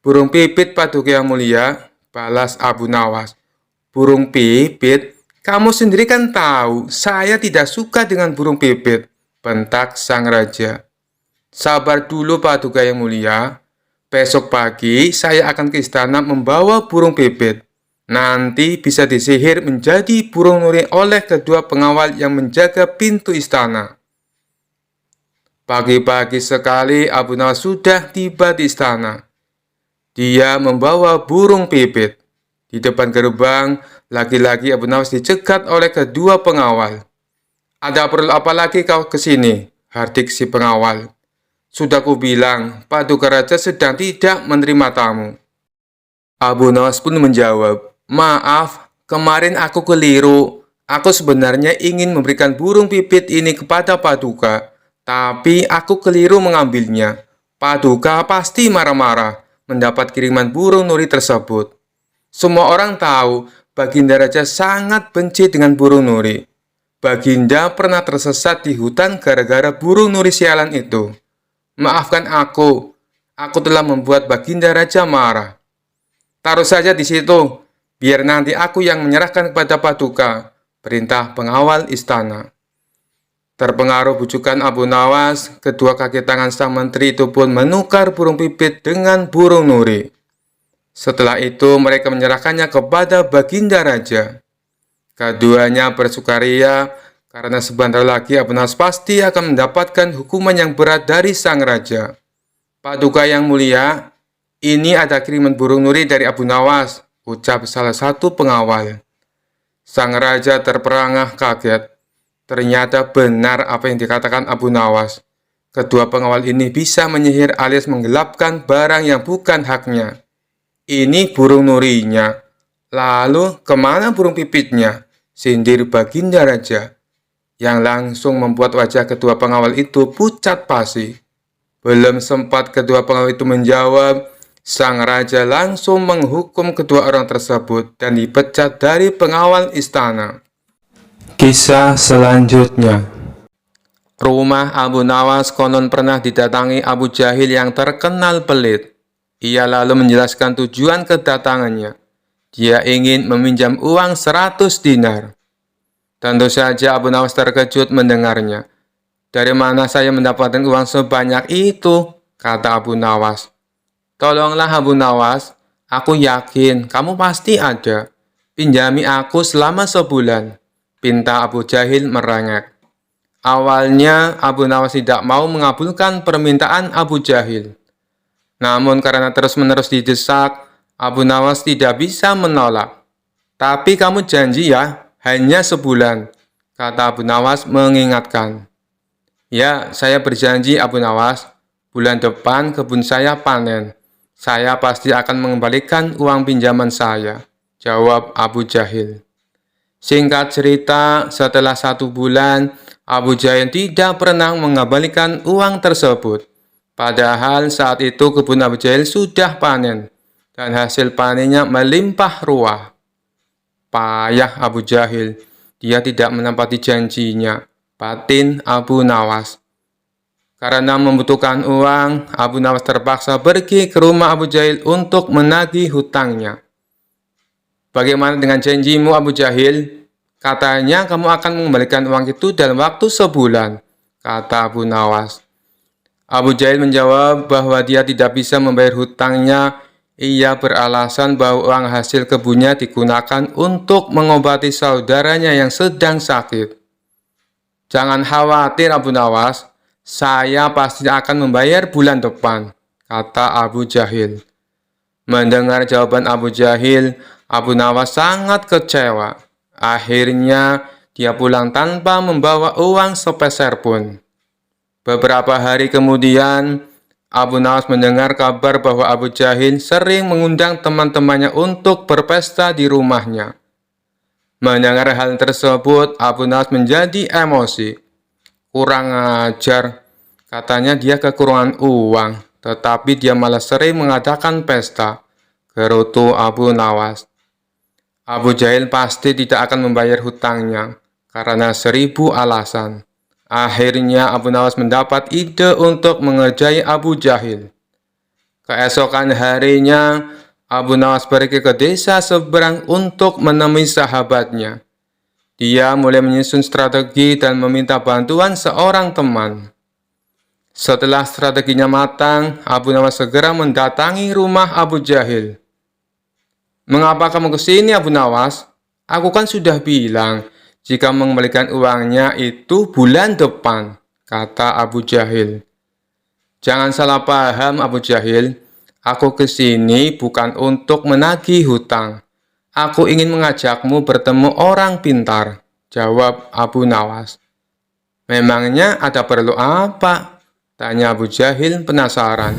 Speaker 1: Burung pipit Paduka yang mulia, balas Abu Nawas. Burung pipit? Kamu sendiri kan tahu, saya tidak suka dengan burung pipit, bentak sang raja. Sabar dulu Paduka yang mulia. Besok pagi saya akan ke istana membawa burung pipit. Nanti bisa disihir menjadi burung nuri oleh kedua pengawal yang menjaga pintu istana. Pagi-pagi sekali Abu Nawas sudah tiba di istana. Dia membawa burung pipit. Di depan gerbang, lagi-lagi Abu Nawas dicegat oleh kedua pengawal. Ada perlu apa lagi kau ke sini? Hardik si pengawal. Sudah kubilang, Paduka Raja sedang tidak menerima tamu. Abu Nawas pun menjawab, maaf, kemarin aku keliru. Aku sebenarnya ingin memberikan burung pipit ini kepada Paduka, tapi aku keliru mengambilnya. Paduka pasti marah-marah mendapat kiriman burung nuri tersebut. Semua orang tahu Baginda Raja sangat benci dengan burung nuri. Baginda pernah tersesat di hutan gara-gara burung nuri sialan itu. Maafkan aku telah membuat Baginda Raja marah. Taruh saja di situ, biar nanti aku yang menyerahkan kepada Paduka, perintah pengawal istana. Terpengaruh bujukan Abu Nawas, kedua kaki tangan sang menteri itu pun menukar burung pipit dengan burung nuri. Setelah itu mereka menyerahkannya kepada Baginda Raja. Keduanya bersukaria karena sebentar lagi Abu Nawas pasti akan mendapatkan hukuman yang berat dari sang raja. Paduka yang mulia, ini ada kiriman burung nuri dari Abu Nawas, ucap salah satu pengawal. Sang raja terperangah kaget. Ternyata benar apa yang dikatakan Abu Nawas. Kedua pengawal ini bisa menyihir alias menggelapkan barang yang bukan haknya. Ini burung nurinya. Lalu kemana burung pipitnya? Sindir Baginda Raja, yang langsung membuat wajah kedua pengawal itu pucat pasi. Belum sempat kedua pengawal itu menjawab, sang raja langsung menghukum kedua orang tersebut dan dipecat dari pengawal istana. Kisah selanjutnya. Rumah Abu Nawas konon pernah didatangi Abu Jahil yang terkenal pelit. Ia lalu menjelaskan tujuan kedatangannya. Dia ingin meminjam uang 100 dinar. Tentu saja Abu Nawas terkejut mendengarnya. Dari mana saya mendapatkan uang sebanyak itu? Kata Abu Nawas. Tolonglah Abu Nawas, aku yakin kamu pasti ada. Pinjami aku selama sebulan. Pinta Abu Jahil merengek. Awalnya Abu Nawas tidak mau mengabulkan permintaan Abu Jahil. Namun karena terus-menerus didesak, Abu Nawas tidak bisa menolak. Tapi kamu janji ya, hanya sebulan, kata Abu Nawas mengingatkan. Ya, saya berjanji Abu Nawas, bulan depan kebun saya panen. Saya pasti akan mengembalikan uang pinjaman saya, jawab Abu Jahil. Singkat cerita, setelah 1 bulan, Abu Jahil tidak pernah mengembalikan uang tersebut. Padahal saat itu kebun Abu Jahil sudah panen, dan hasil panennya melimpah ruah. Payah Abu Jahil, dia tidak menepati janjinya, batin Abu Nawas. Karena membutuhkan uang, Abu Nawas terpaksa pergi ke rumah Abu Jahil untuk menagih hutangnya. Bagaimana dengan janjimu Abu Jahil? Katanya kamu akan mengembalikan uang itu dalam waktu sebulan, kata Abu Nawas. Abu Jahil menjawab bahwa dia tidak bisa membayar hutangnya. Ia beralasan bahwa uang hasil kebunnya digunakan untuk mengobati saudaranya yang sedang sakit. Jangan khawatir Abu Nawas, saya pasti akan membayar bulan depan, kata Abu Jahil. Mendengar jawaban Abu Jahil, Abu Nawas sangat kecewa. Akhirnya, dia pulang tanpa membawa uang sepeser pun. Beberapa hari kemudian, Abu Nawas mendengar kabar bahwa Abu Jahil sering mengundang teman-temannya untuk berpesta di rumahnya. Mendengar hal tersebut, Abu Nawas menjadi emosi. Kurang ajar, katanya dia kekurangan uang, tetapi dia malah sering mengadakan pesta, gerutu Abu Nawas. Abu Jahil pasti tidak akan membayar hutangnya, karena 1000 alasan. Akhirnya Abu Nawas mendapat ide untuk mengerjai Abu Jahil. Keesokan harinya, Abu Nawas pergi ke desa seberang untuk menemui sahabatnya. Dia mulai menyusun strategi dan meminta bantuan seorang teman. Setelah strateginya matang, Abu Nawas segera mendatangi rumah Abu Jahil. Mengapa kamu ke sini Abu Nawas? Aku kan sudah bilang, jika mengembalikan uangnya itu bulan depan, kata Abu Jahil. Jangan salah paham Abu Jahil, aku ke sini bukan untuk menagih hutang. Aku ingin mengajakmu bertemu orang pintar, jawab Abu Nawas. Memangnya ada perlu apa? Tanya Abu Jahil penasaran.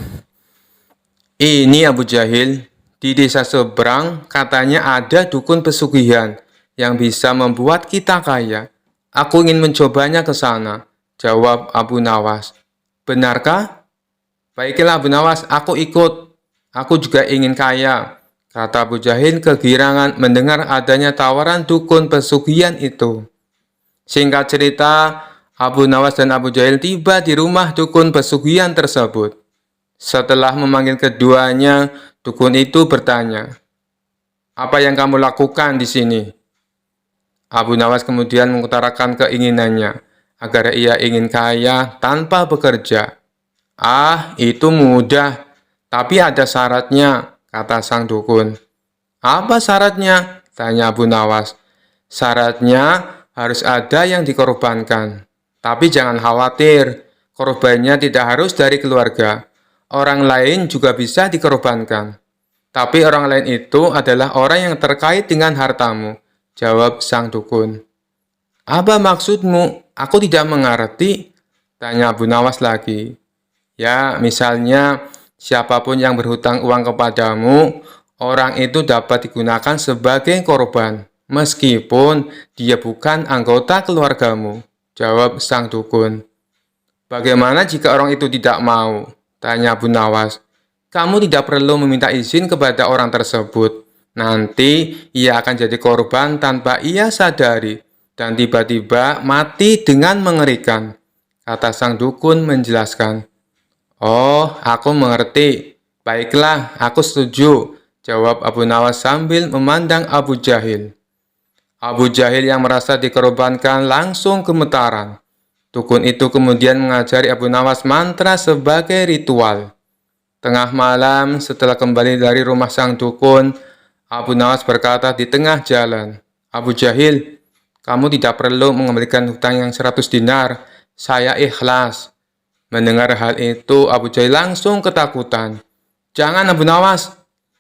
Speaker 1: Ini Abu Jahil, di desa seberang katanya ada dukun pesugihan yang bisa membuat kita kaya. Aku ingin mencobanya ke sana, jawab Abu Nawas. Benarkah? Baiklah Abu Nawas, aku ikut. Aku juga ingin kaya. kata Abu Jahil kegirangan mendengar adanya tawaran dukun pesugihan itu. Singkat cerita, Abu Nawas dan Abu Jahil tiba di rumah dukun pesugihan tersebut. Setelah memanggil keduanya, dukun itu bertanya, "Apa yang kamu lakukan di sini?" Abu Nawas kemudian mengutarakan keinginannya agar ia ingin kaya tanpa bekerja. "Ah, itu mudah, tapi ada syaratnya," kata sang dukun. "Apa syaratnya?" tanya Abu Nawas. "Syaratnya harus ada yang dikorbankan. Tapi jangan khawatir, korbannya tidak harus dari keluarga. Orang lain juga bisa dikorbankan. Tapi orang lain itu adalah orang yang terkait dengan hartamu," jawab sang dukun. "Apa maksudmu? Aku tidak mengerti," tanya Abu Nawas lagi. "Ya, misalnya siapapun yang berhutang uang kepadamu, orang itu dapat digunakan sebagai korban, meskipun dia bukan anggota keluargamu," jawab sang dukun. "Bagaimana jika orang itu tidak mau?" tanya Abu Nawas. "Kamu tidak perlu meminta izin kepada orang tersebut. Nanti ia akan jadi korban tanpa ia sadari dan tiba-tiba mati dengan mengerikan," kata sang dukun menjelaskan. "Oh, aku mengerti. Baiklah, aku setuju," jawab Abu Nawas sambil memandang Abu Jahil. Abu Jahil yang merasa dikorbankan langsung gemetaran. Dukun itu kemudian mengajari Abu Nawas mantra sebagai ritual. Tengah malam, setelah kembali dari rumah sang dukun, Abu Nawas berkata di tengah jalan, "Abu Jahil, kamu tidak perlu mengembalikan hutang yang 100 dinar. Saya ikhlas." Mendengar hal itu, Abu Jahil langsung ketakutan. "Jangan Abu Nawas,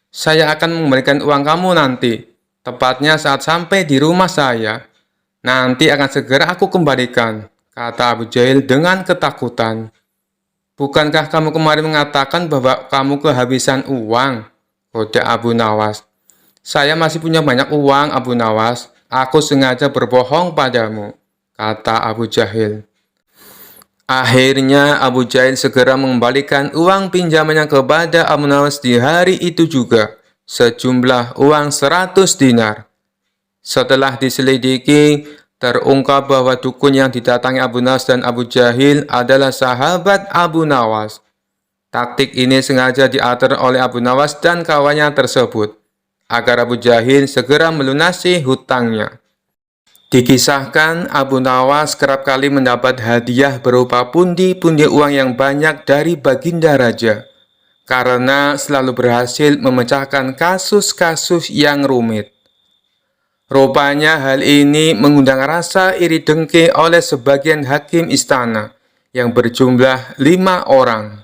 Speaker 1: saya akan mengembalikan uang kamu nanti. Tepatnya saat sampai di rumah saya. Nanti akan segera aku kembalikan," kata Abu Jahil dengan ketakutan. "Bukankah kamu kemarin mengatakan bahwa kamu kehabisan uang?" kode Abu Nawas. "Saya masih punya banyak uang, Abu Nawas. Aku sengaja berbohong padamu," kata Abu Jahil. Akhirnya Abu Jahil segera mengembalikan uang pinjamannya kepada Abu Nawas di hari itu juga, sejumlah uang 100 dinar. Setelah diselidiki, terungkap bahwa dukun yang didatangi Abu Nawas dan Abu Jahil adalah sahabat Abu Nawas. Taktik ini sengaja diatur oleh Abu Nawas dan kawannya tersebut, agar Abu Jahil segera melunasi hutangnya. Dikisahkan Abu Nawas kerap kali mendapat hadiah berupa pundi-pundi uang yang banyak dari Baginda Raja, karena selalu berhasil memecahkan kasus-kasus yang rumit. Rupanya hal ini mengundang rasa iri dengki oleh sebagian hakim istana yang berjumlah 5 orang.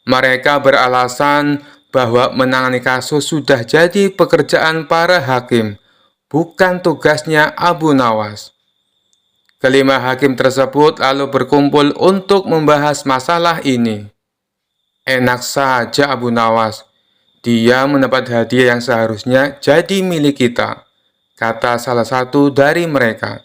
Speaker 1: Mereka beralasan bahwa menangani kasus sudah jadi pekerjaan para hakim, bukan tugasnya Abu Nawas. Kelima hakim tersebut lalu berkumpul untuk membahas masalah ini. "Enak saja Abu Nawas, dia mendapat hadiah yang seharusnya jadi milik kita," kata salah satu dari mereka.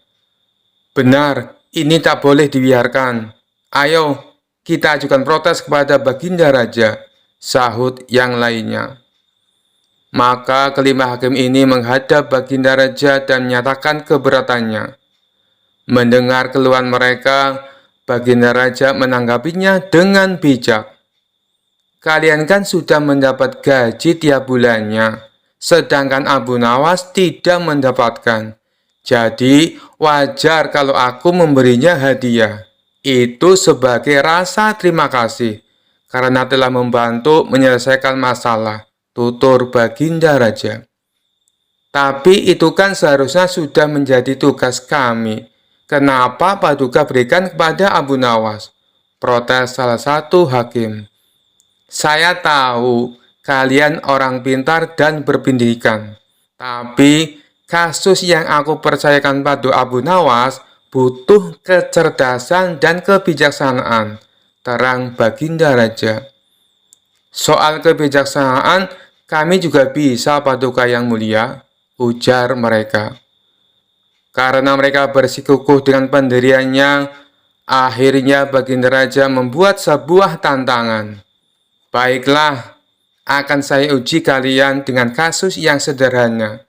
Speaker 1: "Benar, ini tak boleh dibiarkan. Ayo, kita ajukan protes kepada Baginda Raja," sahut yang lainnya. Maka kelima hakim ini menghadap Baginda Raja dan menyatakan keberatannya. Mendengar keluhan mereka, Baginda Raja menanggapinya dengan bijak. "Kalian kan sudah mendapat gaji tiap bulannya, sedangkan Abu Nawas tidak mendapatkan. Jadi wajar kalau aku memberinya hadiah. Itu sebagai rasa terima kasih karena telah membantu menyelesaikan masalah," tutur Baginda Raja. "Tapi itu kan seharusnya sudah menjadi tugas kami. Kenapa Paduka berikan kepada Abu Nawas?" protes salah satu hakim. "Saya tahu kalian orang pintar dan berpendidikan. Tapi kasus yang aku percayakan pada Abu Nawas butuh kecerdasan dan kebijaksanaan," terang Baginda Raja. "Soal kebijaksanaan, kami juga bisa Paduka yang mulia," ujar mereka. Karena mereka bersikukuh dengan pendiriannya, akhirnya Baginda Raja membuat sebuah tantangan. "Baiklah, akan saya uji kalian dengan kasus yang sederhana.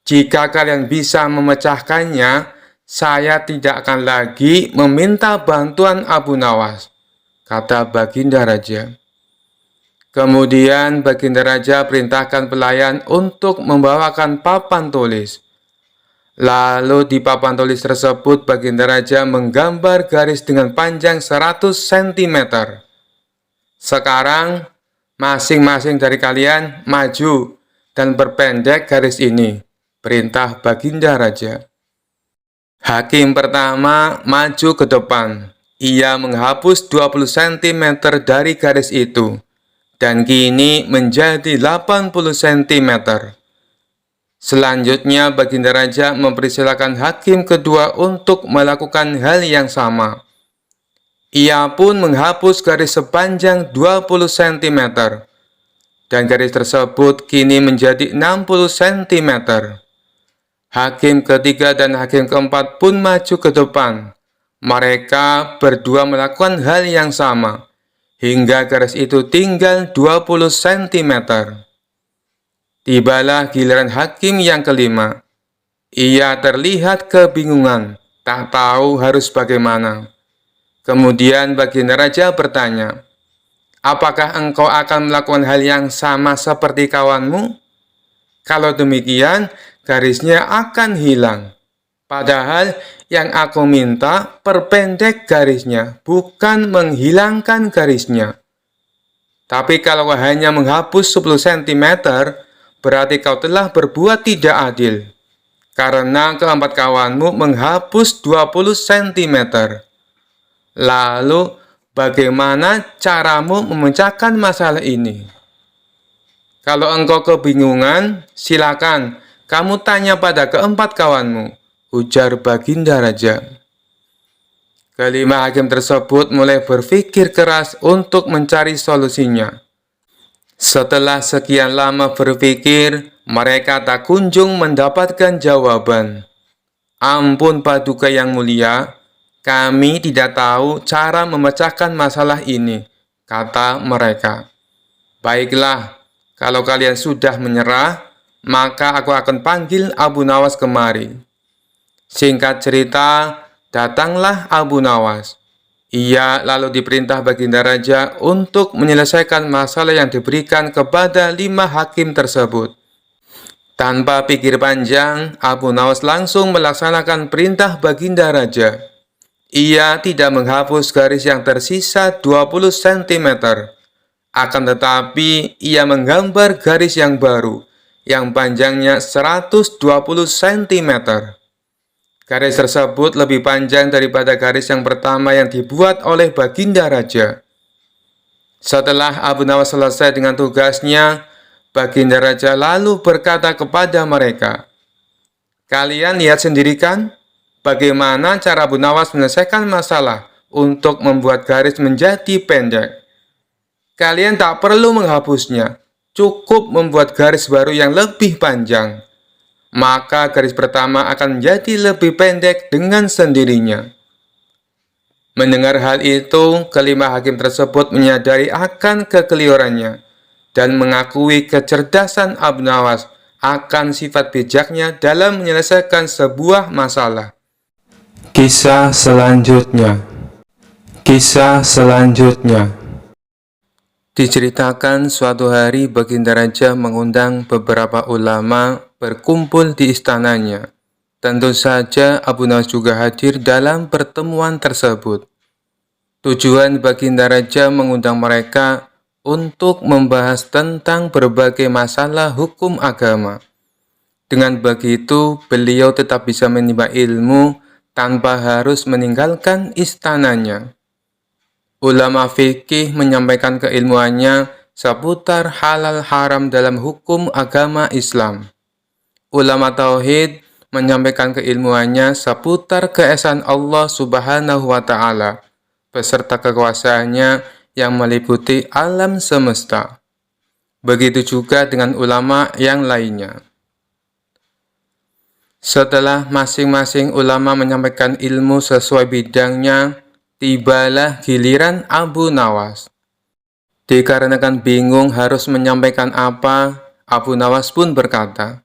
Speaker 1: Jika kalian bisa memecahkannya, saya tidak akan lagi meminta bantuan Abu Nawas, kata Baginda Raja. Kemudian Baginda Raja perintahkan pelayan untuk membawakan papan tulis. Lalu di papan tulis tersebut Baginda Raja menggambar garis dengan panjang 100 cm. Sekarang masing-masing dari kalian maju dan perpendek garis ini, perintah Baginda Raja. Hakim pertama maju ke depan. Ia menghapus 20 cm dari garis itu, dan kini menjadi 80 cm. Selanjutnya Baginda Raja mempersilakan hakim kedua untuk melakukan hal yang sama. Ia pun menghapus garis sepanjang 20 cm, dan garis tersebut kini menjadi 60 cm. Hakim ketiga dan hakim keempat pun maju ke depan. Mereka berdua melakukan hal yang sama, hingga garis itu tinggal 20 cm. Tibalah giliran hakim yang kelima. Ia terlihat kebingungan, tak tahu harus bagaimana. Kemudian Baginda Raja bertanya, "Apakah engkau akan melakukan hal yang sama seperti kawanmu? Kalau demikian, garisnya akan hilang. Padahal yang aku minta perpendek garisnya, bukan menghilangkan garisnya. Tapi kalau hanya menghapus 10 cm, berarti kau telah berbuat tidak adil, karena keempat kawanmu menghapus 20 cm. Lalu, bagaimana caramu memecahkan masalah ini? Kalau engkau kebingungan, silakan kamu tanya pada keempat kawanmu," ujar Baginda Raja. Kelima hakim tersebut mulai berpikir keras untuk mencari solusinya. Setelah sekian lama berpikir, mereka tak kunjung mendapatkan jawaban. "Ampun Paduka yang mulia, kami tidak tahu cara memecahkan masalah ini," kata mereka. "Baiklah, kalau kalian sudah menyerah, maka aku akan panggil Abu Nawas kemari." Singkat cerita, datanglah Abu Nawas. Ia lalu diperintah Baginda Raja untuk menyelesaikan masalah yang diberikan kepada 5 hakim tersebut. Tanpa pikir panjang, Abu Nawas langsung melaksanakan perintah Baginda Raja. Ia tidak menghapus garis yang tersisa 20 cm. Akan tetapi, ia menggambar garis yang baru, yang panjangnya 120 cm. Garis tersebut lebih panjang daripada garis yang pertama yang dibuat oleh Baginda Raja. Setelah Abu Nawas selesai dengan tugasnya, Baginda Raja lalu berkata kepada mereka, "Kalian lihat sendiri kan, bagaimana cara Abu Nawas menyelesaikan masalah untuk membuat garis menjadi pendek. Kalian tak perlu menghapusnya, cukup membuat garis baru yang lebih panjang. Maka garis pertama akan menjadi lebih pendek dengan sendirinya." Mendengar hal itu, kelima hakim tersebut menyadari akan kekeliruannya dan mengakui kecerdasan Abu Nawas akan sifat bijaknya dalam menyelesaikan sebuah masalah. Kisah selanjutnya. Diceritakan suatu hari Baginda Raja mengundang beberapa ulama berkumpul di istananya. Tentu saja Abu Nawas juga hadir dalam pertemuan tersebut. Tujuan Baginda Raja mengundang mereka untuk membahas tentang berbagai masalah hukum agama. Dengan begitu, beliau tetap bisa menimba ilmu tanpa harus meninggalkan istananya. Ulama fikih menyampaikan keilmuannya seputar halal haram dalam hukum agama Islam. Ulama tauhid menyampaikan keilmuannya seputar keesaan Allah Subhanahu wa Ta'ala beserta kekuasaannya yang meliputi alam semesta. Begitu juga dengan ulama yang lainnya. Setelah masing-masing ulama menyampaikan ilmu sesuai bidangnya, tibalah giliran Abu Nawas. Dikarenakan bingung harus menyampaikan apa, Abu Nawas pun berkata,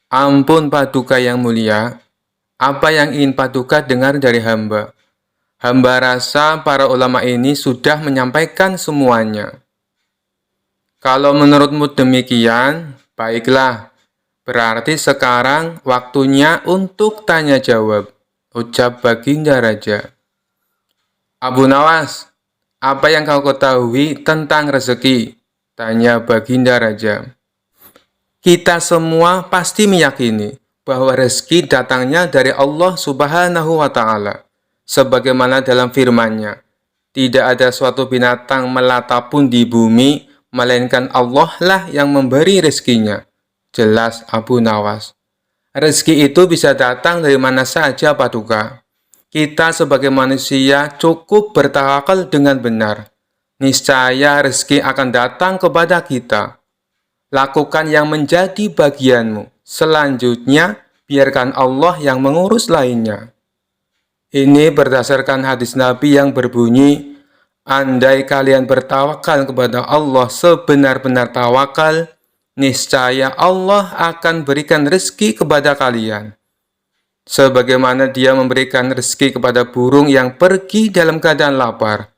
Speaker 1: "Ampun Paduka yang mulia, apa yang ingin Paduka dengar dari hamba? Hamba rasa para ulama ini sudah menyampaikan semuanya." "Kalau menurutmu demikian, baiklah. Berarti sekarang waktunya untuk tanya jawab," ucap Baginda Raja. "Abu Nawas, apa yang kau ketahui tentang rezeki?" tanya Baginda Raja. "Kita semua pasti meyakini bahwa rezeki datangnya dari Allah Subhanahu wa Ta'ala. Sebagaimana dalam firman-Nya, tidak ada suatu binatang melata pun di bumi, melainkan Allah lah yang memberi rezekinya. Jelas Abu Nawas. Rezeki itu bisa datang dari mana saja, Paduka. Kita sebagai manusia cukup bertawakal dengan benar. Niscaya rezeki akan datang kepada kita. Lakukan yang menjadi bagianmu. Selanjutnya, biarkan Allah yang mengurus lainnya." Ini berdasarkan hadis Nabi yang berbunyi, "Andai kalian bertawakal kepada Allah sebenar-benar tawakal, niscaya Allah akan berikan rezeki kepada kalian. Sebagaimana Dia memberikan rezeki kepada burung yang pergi dalam keadaan lapar,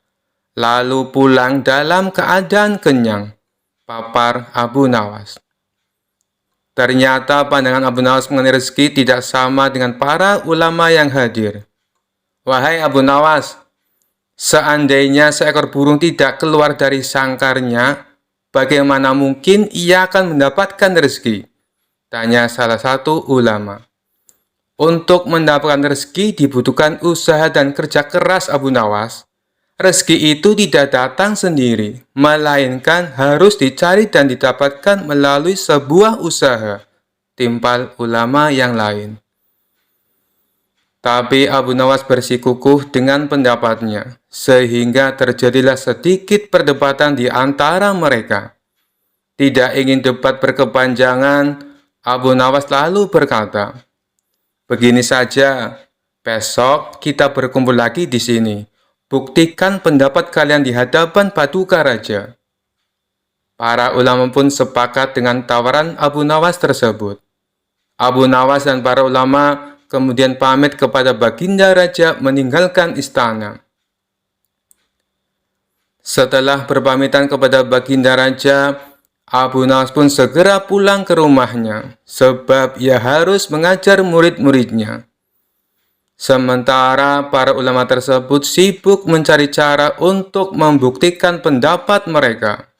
Speaker 1: lalu pulang dalam keadaan kenyang." Papar Abu Nawas. Ternyata pandangan Abu Nawas mengenai rezeki tidak sama dengan para ulama yang hadir. "Wahai Abu Nawas, seandainya seekor burung tidak keluar dari sangkarnya, bagaimana mungkin ia akan mendapatkan rezeki?" tanya salah satu ulama. "Untuk mendapatkan rezeki dibutuhkan usaha dan kerja keras, Abu Nawas. Rezeki itu tidak datang sendiri, melainkan harus dicari dan didapatkan melalui sebuah usaha," timpal ulama yang lain. Tapi Abu Nawas bersikukuh dengan pendapatnya, sehingga terjadilah sedikit perdebatan di antara mereka. Tidak ingin debat berkepanjangan, Abu Nawas lalu berkata, "Begini saja, besok kita berkumpul lagi di sini. Buktikan pendapat kalian di hadapan Paduka Raja." Para ulama pun sepakat dengan tawaran Abu Nawas tersebut. Abu Nawas dan para ulama kemudian pamit kepada Baginda Raja meninggalkan istana. Setelah berpamitan kepada Baginda Raja, Abu Nawas pun segera pulang ke rumahnya, sebab ia harus mengajar murid-muridnya. Sementara para ulama tersebut sibuk mencari cara untuk membuktikan pendapat mereka.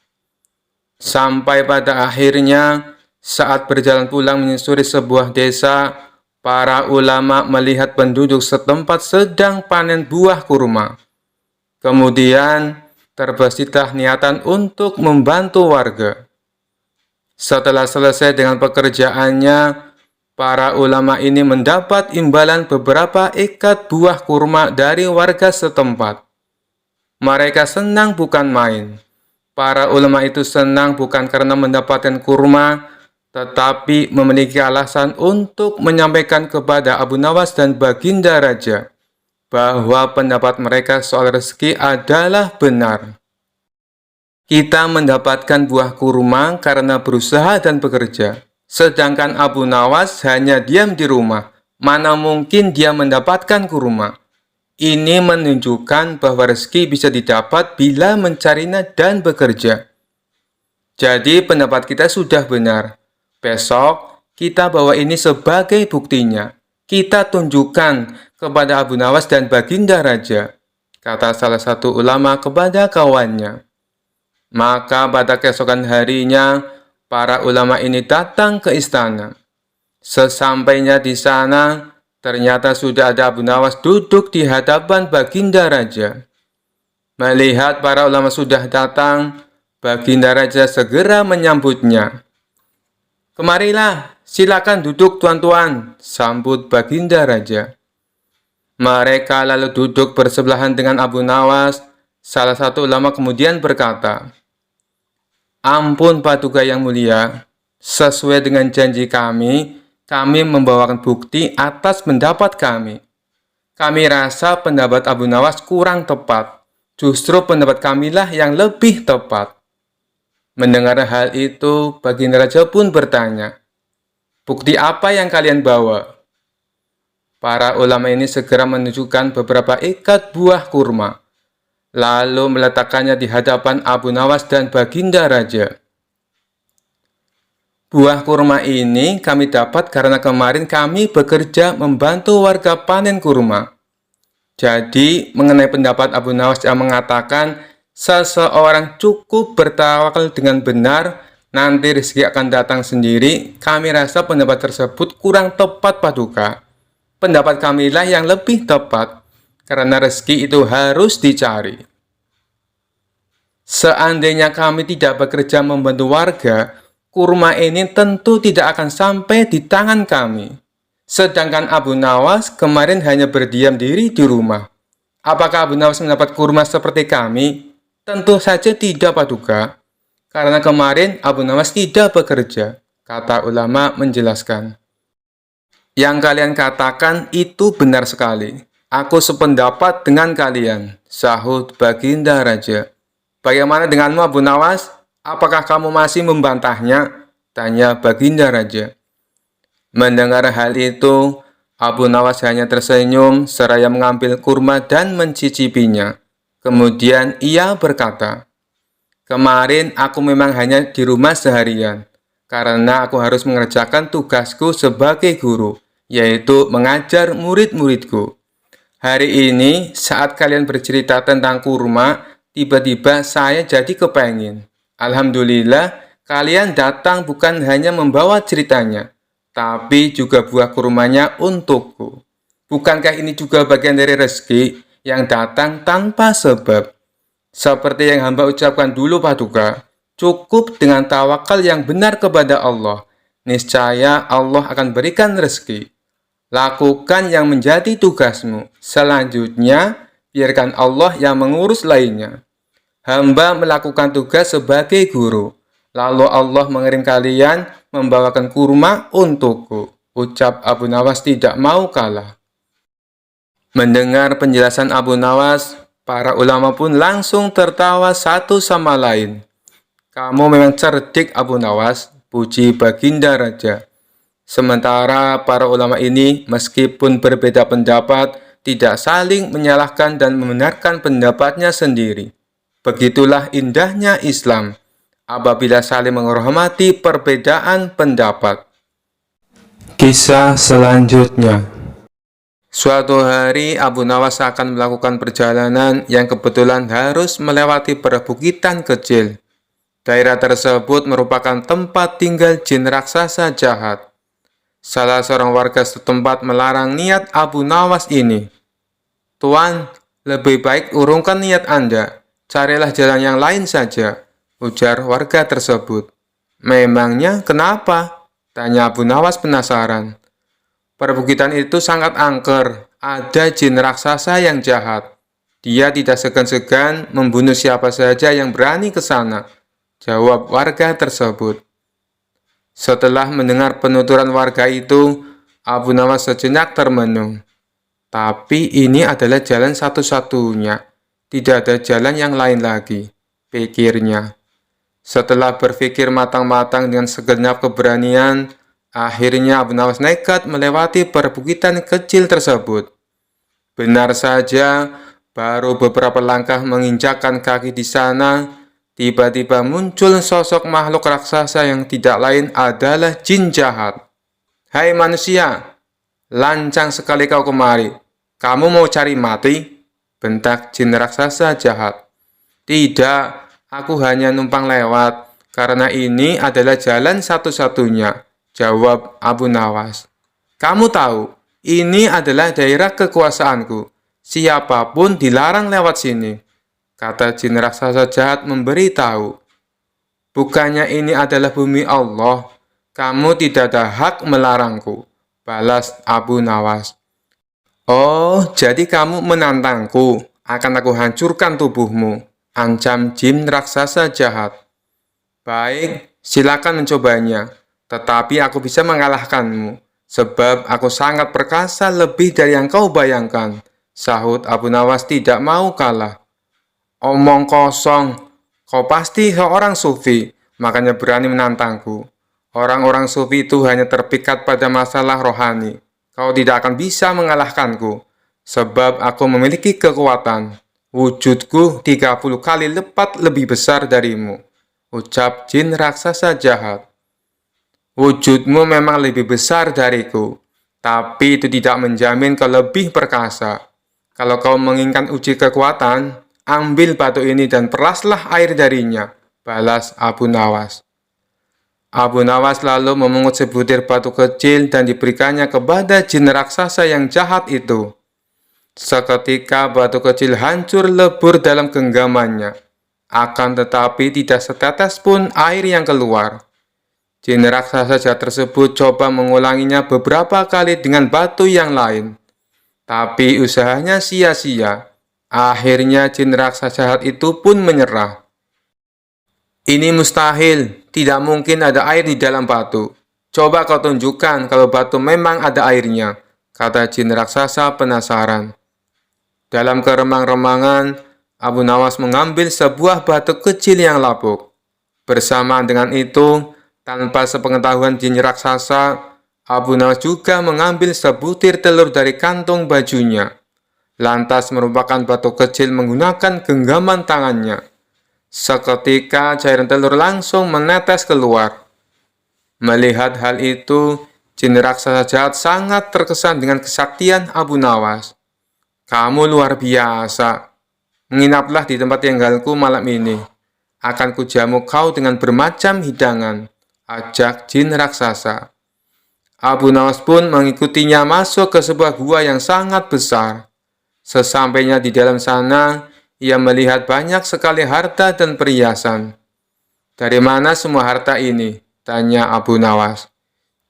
Speaker 1: Sampai pada akhirnya, saat berjalan pulang menyusuri sebuah desa, para ulama melihat penduduk setempat sedang panen buah kurma. Kemudian, terbesitlah niatan untuk membantu warga. Setelah selesai dengan pekerjaannya, para ulama ini mendapat imbalan beberapa ikat buah kurma dari warga setempat. Mereka senang bukan main. Para ulama itu senang bukan karena mendapatkan kurma, tetapi memiliki alasan untuk menyampaikan kepada Abu Nawas dan Baginda Raja bahwa pendapat mereka soal rezeki adalah benar. Kita mendapatkan buah kurma karena berusaha dan bekerja, sedangkan Abu Nawas hanya diam di rumah. Mana mungkin dia mendapatkan kurma? Ini menunjukkan bahwa rezeki bisa didapat bila mencarinya dan bekerja. Jadi pendapat kita sudah benar. Besok, kita bawa ini sebagai buktinya. Kita tunjukkan kepada Abu Nawas dan Baginda Raja, kata salah satu ulama kepada kawannya. Maka pada keesokan harinya, para ulama ini datang ke istana. Sesampainya di sana, ternyata sudah ada Abu Nawas duduk di hadapan Baginda Raja. Melihat para ulama sudah datang, Baginda Raja segera menyambutnya. "Kemarilah, silakan duduk tuan-tuan," sambut Baginda Raja. Mereka lalu duduk bersebelahan dengan Abu Nawas. Salah satu ulama kemudian berkata, "Ampun Paduka yang mulia, sesuai dengan janji kami membawakan bukti atas pendapat kami. Kami rasa pendapat Abu Nawas kurang tepat. Justru pendapat kamilah yang lebih tepat." Mendengar hal itu, Baginda Raja pun bertanya, "Bukti apa yang kalian bawa?" Para ulama ini segera menunjukkan beberapa ikat buah kurma, lalu meletakkannya di hadapan Abu Nawas dan Baginda Raja. Buah kurma ini kami dapat karena kemarin kami bekerja membantu warga panen kurma. Jadi, mengenai pendapat Abu Nawas yang mengatakan seseorang cukup bertawakal dengan benar, nanti rezeki akan datang sendiri, kami rasa pendapat tersebut kurang tepat, Paduka. Pendapat kamilah yang lebih tepat, karena rezeki itu harus dicari. Seandainya kami tidak bekerja membantu warga, kurma ini tentu tidak akan sampai di tangan kami. Sedangkan Abu Nawas kemarin hanya berdiam diri di rumah. Apakah Abu Nawas mendapat kurma seperti kami? Tentu saja tidak, Paduka. Karena kemarin Abu Nawas tidak bekerja, kata ulama menjelaskan. Yang kalian katakan itu benar sekali. Aku sependapat dengan kalian, sahut Baginda Raja. Bagaimana denganmu, Abu Nawas? Apakah kamu masih membantahnya? Tanya Baginda Raja. Mendengar hal itu, Abu Nawas hanya tersenyum seraya mengambil kurma dan mencicipinya. Kemudian ia berkata, "Kemarin aku memang hanya di rumah seharian, karena aku harus mengerjakan tugasku sebagai guru, yaitu mengajar murid-muridku. Hari ini, saat kalian bercerita tentang kurma, tiba-tiba saya jadi kepengin. Alhamdulillah, kalian datang bukan hanya membawa ceritanya, tapi juga buah kurmanya untukku. Bukankah ini juga bagian dari rezeki yang datang tanpa sebab? Seperti yang hamba ucapkan dulu, Paduka, cukup dengan tawakal yang benar kepada Allah. Niscaya Allah akan berikan rezeki. Lakukan yang menjadi tugasmu. Selanjutnya, biarkan Allah yang mengurus lainnya. Hamba melakukan tugas sebagai guru. Lalu Allah mengirim kalian membawakan kurma untukku. Ucap Abu Nawas tidak mau kalah. Mendengar penjelasan Abu Nawas, para ulama pun langsung tertawa satu sama lain. Kamu memang cerdik, Abu Nawas, puji Baginda Raja. Sementara para ulama ini meskipun berbeda pendapat, tidak saling menyalahkan dan membenarkan pendapatnya sendiri. Begitulah indahnya Islam, apabila saling menghormati perbedaan pendapat. Kisah selanjutnya. Suatu hari Abu Nawas akan melakukan perjalanan yang kebetulan harus melewati perbukitan kecil. Daerah tersebut merupakan tempat tinggal jin raksasa jahat. Salah seorang warga setempat melarang niat Abu Nawas ini. "Tuan, lebih baik urungkan niat Anda. Carilah jalan yang lain saja," ujar warga tersebut. "Memangnya kenapa?" tanya Abu Nawas penasaran. "Perbukitan itu sangat angker, ada jin raksasa yang jahat. Dia tidak segan-segan membunuh siapa saja yang berani ke sana," jawab warga tersebut. Setelah mendengar penuturan warga itu, Abu Nawas sejenak termenung. Tapi ini adalah jalan satu-satunya. Tidak ada jalan yang lain lagi, pikirnya. Setelah berpikir matang-matang dengan segenap keberanian, akhirnya Abu Nawas nekat melewati perbukitan kecil tersebut. Benar saja, baru beberapa langkah menginjakkan kaki di sana, tiba-tiba muncul sosok makhluk raksasa yang tidak lain adalah jin jahat. "Hai manusia, lancang sekali kau kemari. Kamu mau cari mati?" bentak jin raksasa jahat. "Tidak, aku hanya numpang lewat, karena ini adalah jalan satu-satunya," jawab Abu Nawas. "Kamu tahu, ini adalah daerah kekuasaanku. Siapapun dilarang lewat sini," kata jin raksasa jahat memberitahu. "Bukannya ini adalah bumi Allah? Kamu tidak ada hak melarangku," balas Abu Nawas. "Oh, jadi kamu menantangku? Akan aku hancurkan tubuhmu," ancam jin raksasa jahat. "Baik, silakan mencobanya, tetapi aku bisa mengalahkanmu, sebab aku sangat perkasa lebih dari yang kau bayangkan," sahut Abu Nawas tidak mau kalah. "Omong kosong, kau pasti seorang sufi. makanya berani menantangku. Orang-orang sufi itu hanya terpikat pada masalah rohani. Kau tidak akan bisa mengalahkanku, sebab aku memiliki kekuatan. Wujudku 30 kali lipat lebih besar darimu, ucap jin raksasa jahat. Wujudmu memang lebih besar dariku, tapi itu tidak menjamin kau lebih perkasa. Kalau kau menginginkan uji kekuatan, ambil batu ini dan peraslah air darinya, balas Abu Nawas. Abu Nawas lalu memungut sebutir batu kecil dan diberikannya kepada jin raksasa yang jahat itu. Seketika batu kecil hancur lebur dalam genggamannya, akan tetapi tidak setetes pun air yang keluar. Jin raksasa jahat tersebut coba mengulanginya beberapa kali dengan batu yang lain, tapi usahanya sia-sia. Akhirnya jin raksasa jahat itu pun menyerah. Ini mustahil, tidak mungkin ada air di dalam batu. Coba kau tunjukkan kalau batu memang ada airnya, kata jin raksasa penasaran. Dalam keremang-remangan, Abu Nawas mengambil sebuah batu kecil yang lapuk. Bersamaan dengan itu, tanpa sepengetahuan jin raksasa, Abu Nawas juga mengambil sebutir telur dari kantong bajunya. Lantas merupakan batu kecil menggunakan genggaman tangannya. Seketika cairan telur langsung menetes keluar. Melihat hal itu, jin raksasa jahat sangat terkesan dengan kesaktian Abu Nawas. Kamu luar biasa. Menginaplah di tempat tinggalku malam ini. Akan kujamu kau dengan bermacam hidangan, ajak jin raksasa. Abu Nawas pun mengikutinya masuk ke sebuah gua yang sangat besar. Sesampainya di dalam sana, ia melihat banyak sekali harta dan perhiasan. Dari mana semua harta ini? Tanya Abu Nawas.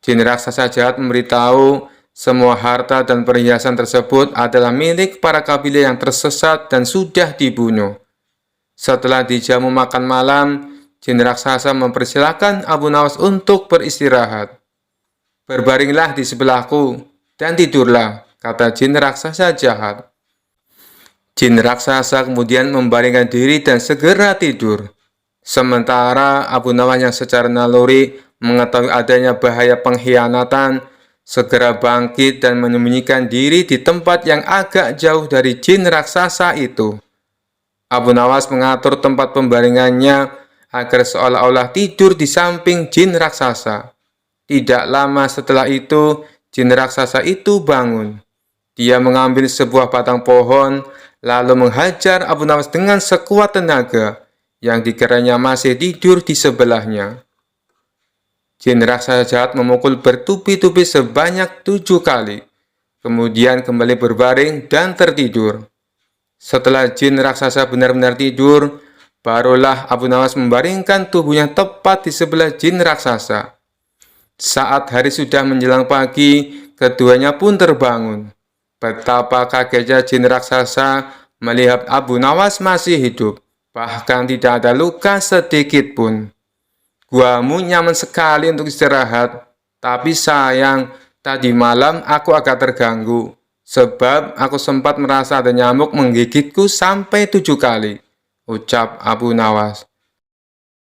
Speaker 1: Jin raksasa jahat memberitahu semua harta dan perhiasan tersebut adalah milik para kabilah yang tersesat dan sudah dibunuh. Setelah dijamu makan malam, jin raksasa mempersilahkan Abu Nawas untuk beristirahat. Berbaringlah di sebelahku dan tidurlah, kata jin raksasa jahat. Jin raksasa kemudian membaringkan diri dan segera tidur. Sementara Abu Nawas yang secara naluri mengetahui adanya bahaya pengkhianatan, segera bangkit dan menyembunyikan diri di tempat yang agak jauh dari jin raksasa itu. Abu Nawas mengatur tempat pembaringannya agar seolah-olah tidur di samping jin raksasa. Tidak lama setelah itu, jin raksasa itu bangun. Dia mengambil sebuah batang pohon, lalu menghajar Abu Nawas dengan sekuat tenaga, yang dikiranya masih tidur di sebelahnya. Jin raksasa jahat memukul bertubi-tubi sebanyak 7 kali, kemudian kembali berbaring dan tertidur. Setelah jin raksasa benar-benar tidur, barulah Abu Nawas membaringkan tubuhnya tepat di sebelah jin raksasa. Saat hari sudah menjelang pagi, keduanya pun terbangun. Betapa kagetnya jin raksasa melihat Abu Nawas masih hidup, bahkan tidak ada luka sedikit pun. Guamu nyaman sekali untuk istirahat, tapi sayang, tadi malam aku agak terganggu, sebab aku sempat merasa ada nyamuk menggigitku sampai 7 kali, ucap Abu Nawas.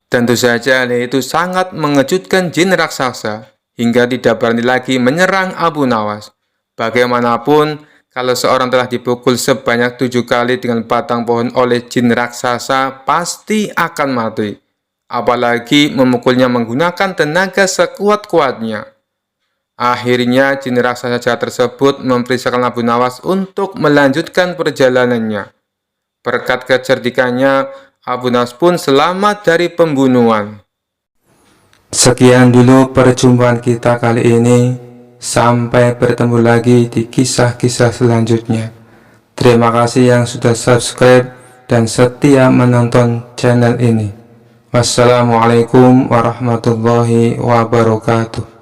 Speaker 1: Tentu saja hal itu sangat mengejutkan jin raksasa, hingga tidak berani lagi menyerang Abu Nawas. Bagaimanapun, kalau seorang telah dipukul sebanyak 7 kali dengan batang pohon oleh jin raksasa, pasti akan mati. Apalagi memukulnya menggunakan tenaga sekuat-kuatnya. Akhirnya, jin raksasa jahat tersebut memerintahkan Abu Nawas untuk melanjutkan perjalanannya. Berkat kecerdikannya, Abu Nawas pun selamat dari pembunuhan. Sekian dulu perjumpaan kita kali ini. Sampai bertemu lagi di kisah-kisah selanjutnya. Terima kasih yang sudah subscribe dan setia menonton channel ini. Wassalamualaikum warahmatullahi wabarakatuh.